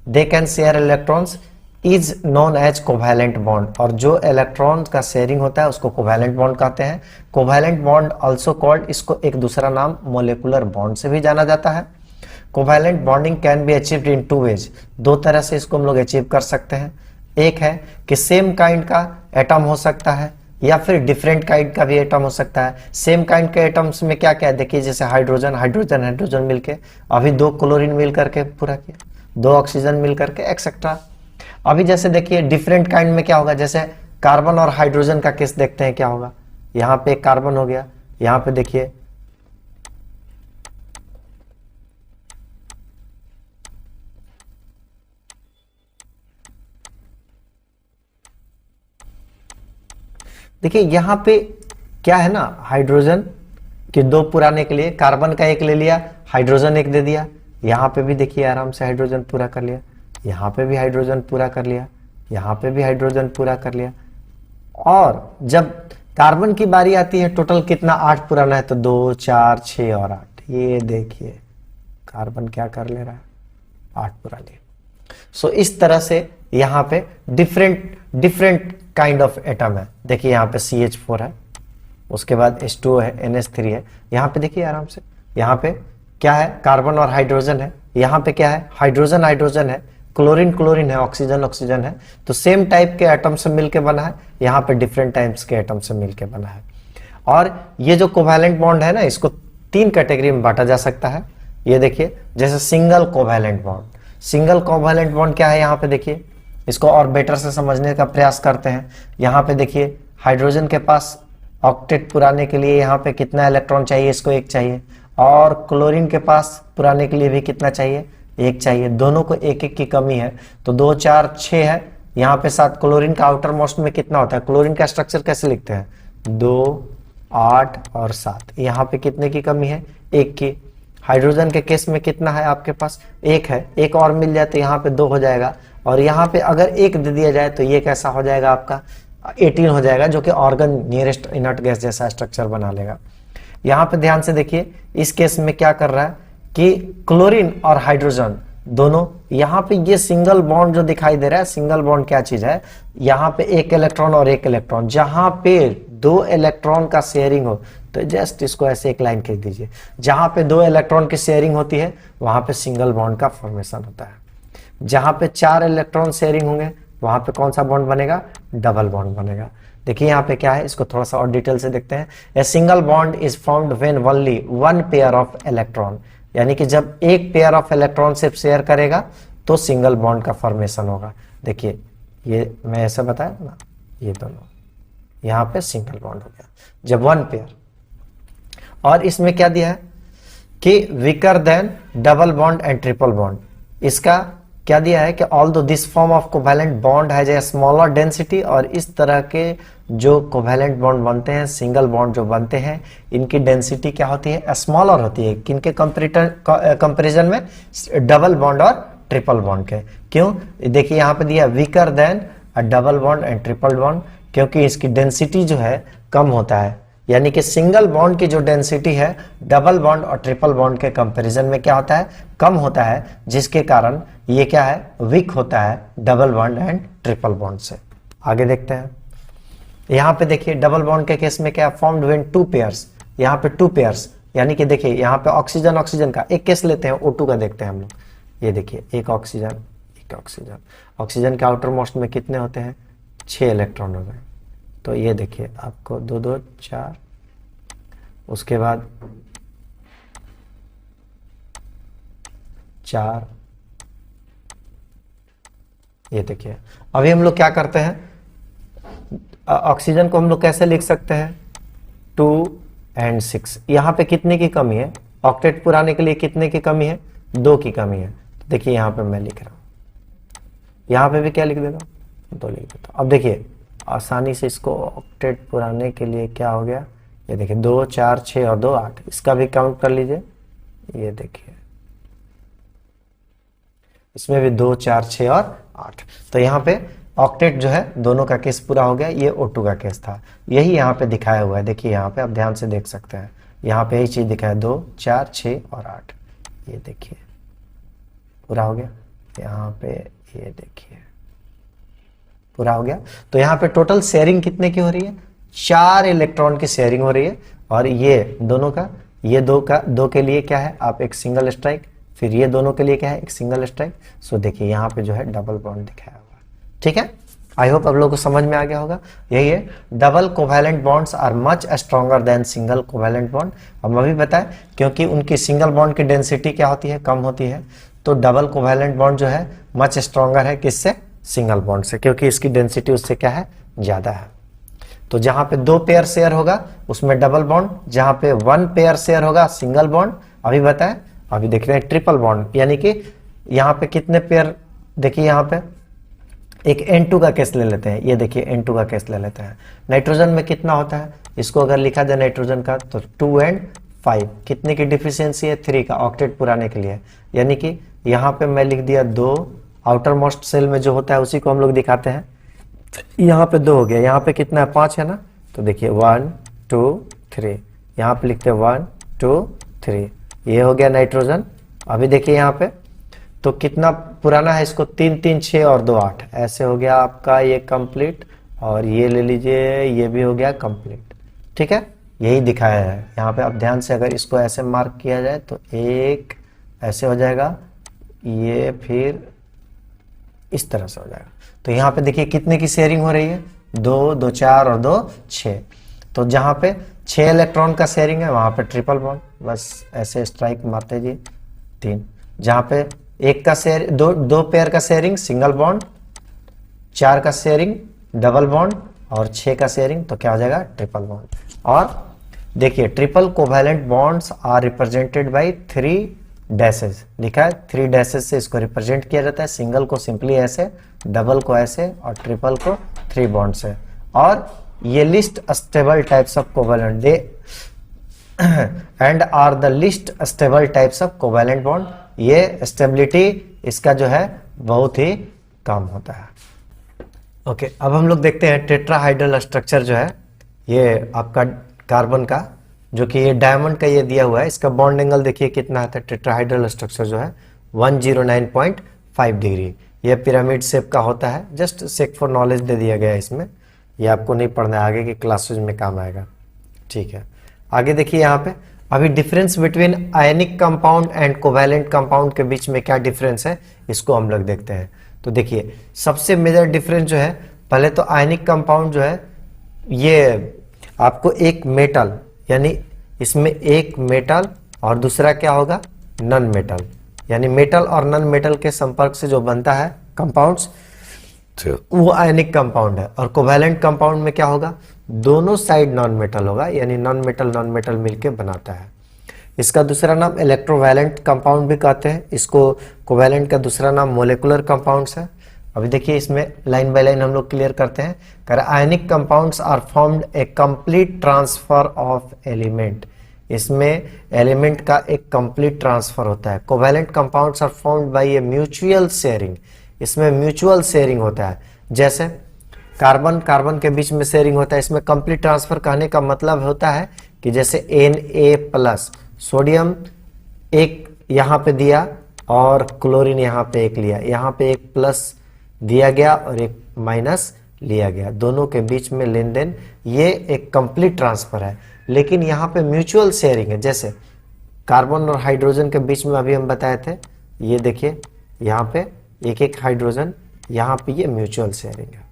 They can share electrons is known as covalent bond. और जो इलेक्ट्रॉन का शेयरिंग होता है उसको कोवैलेंट बॉन्ड कहते हैं। कोवैलेंट बॉन्ड ऑल्सो कॉल्ड, इसको एक दूसरा नाम मोलिकुलर बॉन्ड से भी जाना जाता है। Covalent bonding can be achieved in 2 ways. 2 तरह से इसको हम लोग अचीव कर सकते हैं। एक है कि सेम काइंड का एटम हो सकता है या फिर डिफरेंट काइंड का भी एटम हो सकता है। सेम काइंड के एटम्स में क्या क्या है, देखिए जैसे हाइड्रोजन मिलके, अभी 2 क्लोरीन मिल करके पूरा किया, 2 ऑक्सीजन मिल करके एक्सेट्रा। अभी जैसे देखिए डिफरेंट काइंड में क्या होगा, जैसे कार्बन और हाइड्रोजन का केस देखते हैं क्या होगा। यहां पे एक कार्बन हो गया, यहां पे देखिए यहां पे क्या है ना, हाइड्रोजन के 2 पुराने के लिए कार्बन का 1 ले लिया, हाइड्रोजन 1 दे दिया। यहां पे भी देखिए आराम से हाइड्रोजन पूरा कर लिया, यहां पे भी हाइड्रोजन पूरा कर लिया, यहां पे भी हाइड्रोजन पूरा कर लिया। और जब कार्बन की बारी आती है, टोटल कितना 8 पुराना है, तो 2 4 6 और 8। ये देखिए कार्बन क्या कर ले रहा है, 8 पुरा लिया। सो इस तरह से यहां पे डिफरेंट काइंड ऑफ एटम है। देखिए यहां पे CH4 है, उसके बाद H2O है, NH3 है। यहां पे देखिए आराम से, यहां पे क्या है, कार्बन और हाइड्रोजन है। यहां पे क्या है, हाइड्रोजन है, क्लोरीन है, ऑक्सीजन है। तो सेम टाइप के एटम से मिलके बना है, यहाँ पे डिफरेंट टाइप्स के एटम से मिलके बना है। और ये जो कोवैलेंट बॉन्ड है ना, इसको 3 कैटेगरी में बांटा जा सकता है। ये देखिए जैसे सिंगल कोवैलेंट बॉन्ड क्या है, यहाँ पे देखिए इसको और बेटर से समझने का प्रयास करते हैं। यहाँ पे देखिए हाइड्रोजन के पास ऑक्टेट पुराने के लिए यहाँ पे कितना इलेक्ट्रॉन चाहिए, इसको 1 चाहिए। और क्लोरीन के पास पुराने के लिए भी कितना चाहिए, 1 चाहिए। दोनों को 1 की कमी है, तो 2 4 6 है। यहाँ पे 7 क्लोरीन का आउटर मोस्ट में कितना होता है, क्लोरीन का स्ट्रक्चर कैसे लिखते हैं, 2 8 और 7। यहाँ पे कितने की कमी है, 1 की। हाइड्रोजन के केस में कितना है आपके पास, 1 है, 1 और मिल जाए तो यहाँ पे 2 हो जाएगा। और यहाँ पे अगर 1 दे दिया जाए तो ये कैसा हो जाएगा, आपका 18 हो जाएगा, जो कि ऑर्गन नियरेस्ट इनर्ट गैस जैसा स्ट्रक्चर बना लेगा। यहाँ पे ध्यान से देखिए, इस केस में क्या कर रहा है कि क्लोरीन और हाइड्रोजन दोनों, यहाँ पे ये सिंगल बॉन्ड जो दिखाई दे रहा है, सिंगल बॉन्ड क्या चीज है, यहाँ पे 1 इलेक्ट्रॉन और 1 इलेक्ट्रॉन, जहां पे 2 इलेक्ट्रॉन का शेयरिंग हो, तो जस्ट इसको ऐसे एक लाइन खींच दीजिए। जहां पे 2 इलेक्ट्रॉन की शेयरिंग होती है वहां पे सिंगल बॉन्ड का फॉर्मेशन होता है। जहां पे 4 इलेक्ट्रॉन शेयरिंग होंगे वहां पे कौन सा बॉन्ड बनेगा, डबल बॉन्ड बनेगा। देखिए यहाँ पे क्या है, इसको थोड़ा सा और डिटेल से देखते हैं। A single bond is formed when only one pair of electron, यानी कि जब एक पेयर ऑफ इलेक्ट्रॉन सिर्फ शेयर करेगा तो सिंगल बॉन्ड का फॉर्मेशन होगा। देखिए ये मैं ऐसा बताया ना, ये दोनों यहाँ पे सिंगल बॉन्ड हो गया जब वन पेयर। और इसमें क्या दिया है कि weaker then double bond and triple bond, इसका क्या दिया है कि although this form of covalent bond has a smaller density, और इस तरह के जो कोवैलेंट बॉन्ड बनते हैं, सिंगल बॉन्ड जो बनते हैं, इनकी डेंसिटी क्या होती है, स्मॉलर होती है। किनके कंपैरिजन में, डबल बॉन्ड और ट्रिपल बॉन्ड के। क्यों, देखिए यहाँ पे दिया weaker then a double bond and triple bond, क्योंकि इसकी डेंसिटी जो है कम होता है, यानी कि सिंगल बॉन्ड की जो डेंसिटी है डबल बॉन्ड और ट्रिपल बॉन्ड के कंपैरिजन में क्या होता है, कम होता है, जिसके कारण ये क्या है, वीक होता है double bond and triple bond से। आगे देखते हैं। यहाँ पे देखिए डबल बॉन्ड के केस में क्या, फॉर्म्ड व्हेन टू पेयर्स, यहाँ पे टू पेयर्स, यानी कि देखिए यहाँ पे ऑक्सीजन ऑक्सीजन का एक केस लेते हैं, O2 का देखते हैं हम लोग। ये देखिए एक ऑक्सीजन एक ऑक्सीजन, ऑक्सीजन के आउटर मोस्ट में कितने होते हैं, 6 इलेक्ट्रॉन हो गए। तो ये देखिए आपको 2 2 4, उसके बाद 4, ये देखिए। अभी हम लोग क्या करते हैं, ऑक्सीजन को हम लोग कैसे लिख सकते हैं, 2 और 6। यहाँ पे कितने की कमी है, ऑक्टेट पूरा आने के लिए कितने की कमी है, 2 की कमी है। तो देखिए यहाँ पे मैं लिख रहा हूँ, यहाँ पे भी क्या लिख देता हूँ, 2 लिख देता हूँ। अब देखिए आसानी से इसको ऑक्टेट पुराने के लिए क्या हो गया, ये देखिए 2 4 6 और 2 8, इसका भी काउंट कर लीजिए। ये देखिए इसमें भी 2 4 6 और 8, तो यहाँ पे ऑक्टेट जो है दोनों का केस पूरा हो गया। ये O2 का केस था, यही यहाँ पे दिखाया हुआ है। देखिए यहाँ पे आप ध्यान से देख सकते हैं, यहाँ पे यही चीज दिखा है, 2 4 6 और 8। ये देखिए पूरा हो गया, यहाँ पे ये देखिए पूरा हो गया। तो यहाँ पे टोटल शेयरिंग कितने की हो रही है, 4 इलेक्ट्रॉन की शेयरिंग हो रही है। और ये दोनों का, ये दो के लिए क्या है, आप एक सिंगल स्ट्राइक, फिर ये दोनों के लिए क्या है, एक सिंगल स्ट्राइक। सो देखिए यहाँ पे जो है डबल बॉन्ड दिखाया हुआ है। ठीक है, आई होप आप लोगों को समझ में आ गया होगा। यही है, double covalent bonds are much stronger than single covalent bond. हम अभी बताएं, क्योंकि उनकी सिंगल बॉन्ड की डेंसिटी क्या होती है, कम होती है, तो डबल कोवैलेंट बॉन्ड जो है मच स्ट्रॉन्गर है किससे, सिंगल बॉन्ड से, क्योंकि इसकी डेंसिटी उससे क्या है, ज्यादा है। तो जहां पे 2 पेयर शेयर होगा उसमें डबल बॉन्ड, जहां पे 1 पेयर शेयर होगा सिंगल बॉन्ड। अभी बताएं, अभी देख रहे हैं ट्रिपल बॉन्ड, यानी कि यहाँ पे कितने पेयर, देखिए यहाँ पे एक N2 का केस ले लेते हैं। ये देखिए N2 का केस ले लेते हैं। नाइट्रोजन में कितना होता है, इसको अगर लिखा जाए नाइट्रोजन का, तो 2 और 5, कितने की डिफिशियंसी है, 3 का, ऑक्टेट पुराने के लिए। यानी कि यहाँ पे मैं लिख दिया 2, आउटर मोस्ट सेल में जो होता है उसी को हम लोग दिखाते हैं। यहाँ पे 2 हो गया, यहाँ पे कितना है, 5 है ना। तो देखिए 1 2 3, यहाँ पे लिखते हैं 1 2 3, ये हो गया नाइट्रोजन। अभी देखिए यहाँ पे तो कितना पुराना है, इसको 3 3 6 और 2 8, ऐसे हो गया आपका ये कंप्लीट। और ये ले लीजिए, ये भी हो गया कंप्लीट। ठीक है, यही दिखाया है यहाँ पे। अब ध्यान से अगर इसको ऐसे मार्क किया जाए तो एक ऐसे हो जाएगा, ये फिर इस तरह से हो जाएगा। तो यहाँ पे देखिए कितने की शेयरिंग हो रही है, 2 2 4 और 2 6। तो जहाँ पे 6 इलेक्ट्रॉन का शेयरिंग है वहां पे ट्रिपल बॉन्ड, बस ऐसे स्ट्राइक मारते जी 3। जहाँ पे एक का शेयर, दो पेयर का शेयरिंग सिंगल बॉन्ड, 4 का शेयरिंग डबल बॉन्ड और 6 का शेयरिंग, तो क्या हो जाएगा, ट्रिपल बॉन्ड। और देखिए triple covalent bonds are represented by 3 dashes, लिखा है 3 डैशेस से इसको रिप्रेजेंट किया जाता है। सिंगल को सिंपली ऐसे, डबल को ऐसे और ट्रिपल को 3 बॉन्ड से। और ये least stable types of covalent they and are the least stable types of covalent bond. ये स्टेबिलिटी इसका जो है बहुत ही कम होता है। ओके, अब हम लोग देखते हैं टेट्राहाइड्रल स्ट्रक्चर जो है, ये आपका कार्बन का, जो कि ये डायमंड का ये दिया हुआ है, इसका बॉन्ड एंगल देखिए कितना आता है। टेट्राहाइड्रल स्ट्रक्चर जो है 109.5 डिग्री, ये पिरामिड शेप का होता है। जस्ट सेक फॉर नॉलेज दे दिया गया है इसमें, ये आपको नहीं पढ़ना है, आगे की क्लासेज में काम आएगा। ठीक है, आगे देखिए यहाँ पे अभी difference between ionic compound and covalent compound के बीच में क्या डिफरेंस है, इसको हम लोग देखते हैं। तो देखिए सबसे मेजर डिफरेंस जो है, पहले तो आयनिक कंपाउंड जो है ये आपको एक मेटल, यानी इसमें एक मेटल और दूसरा क्या होगा, नॉन मेटल, यानी मेटल और नॉन मेटल के संपर्क से जो बनता है कंपाउंड्स वो आयनिक कंपाउंड है। और कोवैलेंट कंपाउंड में क्या होगा, दोनों साइड नॉन मेटल होगा, यानी नॉन मेटल मिलके बनाता है। इसका दूसरा नाम इलेक्ट्रोवैलेंट कंपाउंड भी कहते हैं। इसको कोवैलेंट का दूसरा नाम मोलेकुलर कंपाउंड्स है। अभी देखिए इसमें लाइन बाय लाइन हम लोग क्लियर करते हैं। कर ionic compounds are formed a complete transfer of element, इसमें एलिमेंट का एक कंप्लीट ट्रांसफर होता है। Covalent compounds are formed by a mutual sharing, इसमें म्यूचुअल शेयरिंग होता है। जैसे कार्बन कार्बन के बीच में शेयरिंग होता है। इसमें कंप्लीट ट्रांसफर कहने का मतलब होता है कि जैसे Na+ सोडियम एक यहाँ पे दिया और क्लोरीन यहाँ पे एक लिया, यहाँ पे एक प्लस दिया गया और एक माइनस लिया गया, दोनों के बीच में लेन देन, ये एक कंप्लीट ट्रांसफर है। लेकिन यहाँ पे म्यूचुअल शेयरिंग है। जैसे कार्बन और हाइड्रोजन के बीच में अभी हम बताए थे, ये देखिए यहाँ पे एक एक हाइड्रोजन, यहाँ पे ये म्यूचुअल शेयरिंग है।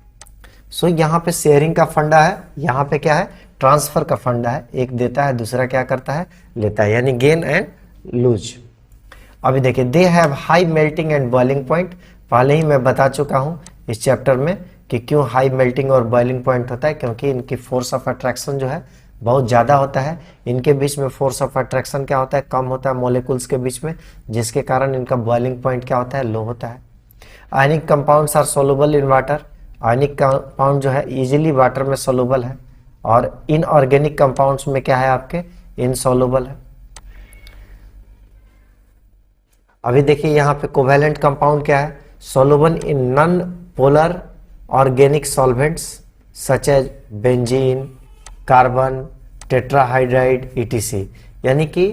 सो यहाँ पे शेयरिंग का फंडा है, यहाँ पे क्या है, ट्रांसफर का फंडा है। एक देता है, दूसरा क्या करता है, लेता है, यानी गेन एंड लूज। अभी देखिए they have high melting and boiling point. पहले ही मैं बता चुका हूँ इस चैप्टर में कि क्यों हाई मेल्टिंग और बॉइलिंग पॉइंट होता है, क्योंकि इनकी फोर्स ऑफ अट्रैक्शन जो है बहुत ज़्यादा होता है। इनके बीच में फोर्स ऑफ अट्रैक्शन क्या होता है, कम होता है मॉलिक्यूल्स के बीच में, जिसके कारण इनका बॉइलिंग पॉइंट क्या होता है, लो होता है। Ionic compounds are soluble in water, ionic compound जो है इजीली वाटर में सोलुबल है। और इनऑर्गेनिक कंपाउंड्स में क्या है, आपके इनसोलुबल है। अभी देखिए यहाँ पे कोवैलेंट कंपाउंड क्या है, soluble in non polar organic solvents such as benzene, carbon, tetrahydride etc। यानी कि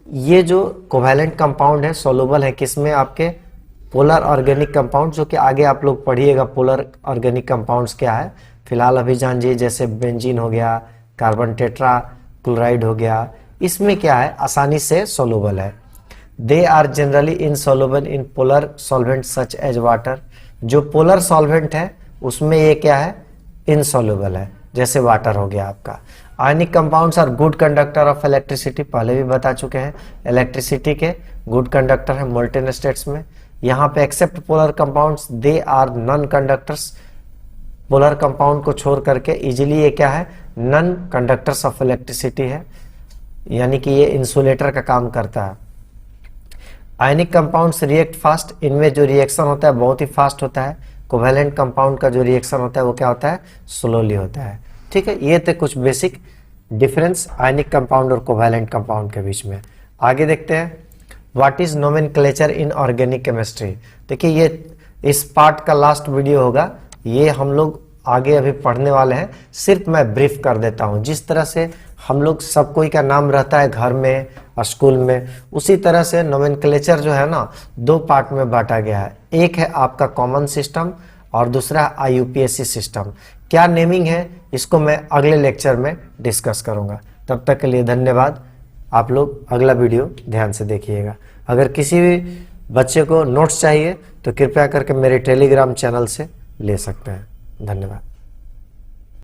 ये जो कोवैलेंट कंपाउंड है सोलुबल है किसमें, आपके पोलर ऑर्गेनिक कंपाउंड, जो कि आगे आप लोग पढ़िएगा पोलर ऑर्गेनिक कंपाउंड्स क्या है। फिलहाल अभी जानिए जैसे बेंजीन हो गया, कार्बन टेट्रा क्लोराइड हो गया, इसमें क्या है आसानी से सोलुबल है। They are generally insoluble in polar solvent such as water, जो पोलर सॉल्वेंट है उसमें ये क्या है, इनसोलुबल है, जैसे वाटर हो गया आपका। Ionic compounds are good conductor of electricity, पहले भी बता चुके हैं इलेक्ट्रिसिटी के गुड कंडक्टर है मोल्टेन स्टेट्स में। यहाँ पे except polar compounds they are non conductors, polar compound को छोड़ करके इजीली ये क्या है, नॉन कंडक्टर्स ऑफ इलेक्ट्रिसिटी है, यानी कि ये इंसुलेटर का काम करता है। आयनिक कंपाउंड्स रिएक्ट फास्ट, इनमें जो रिएक्शन होता है बहुत ही फास्ट होता है। कोवैलेंट कंपाउंड का जो रिएक्शन होता है वो क्या होता है, स्लोली होता है। ठीक है, ये थे कुछ बेसिक डिफरेंस आयनिक कंपाउंड और कोवैलेंट कंपाउंड के बीच में। आगे देखते हैं what is nomenclature in organic chemistry. देखिए ये इस पार्ट का लास्ट वीडियो होगा, ये हम लोग आगे अभी पढ़ने वाले हैं। सिर्फ मैं ब्रीफ कर देता हूँ, जिस तरह से हम लोग सब कोई का नाम रहता है घर में और स्कूल में, उसी तरह से नोमेनक्लेचर जो है ना दो पार्ट में बांटा गया है। एक है आपका कॉमन सिस्टम और दूसरा IUPAC सिस्टम। क्या नेमिंग है इसको मैं अगले लेक्चर में डिस्कस करूंगा। तब तक के लिए धन्यवाद। आप लोग अगला वीडियो ध्यान से देखिएगा। अगर किसी भी बच्चे को नोट्स चाहिए तो कृपया करके मेरे टेलीग्राम चैनल से ले सकते हैं। धन्यवाद।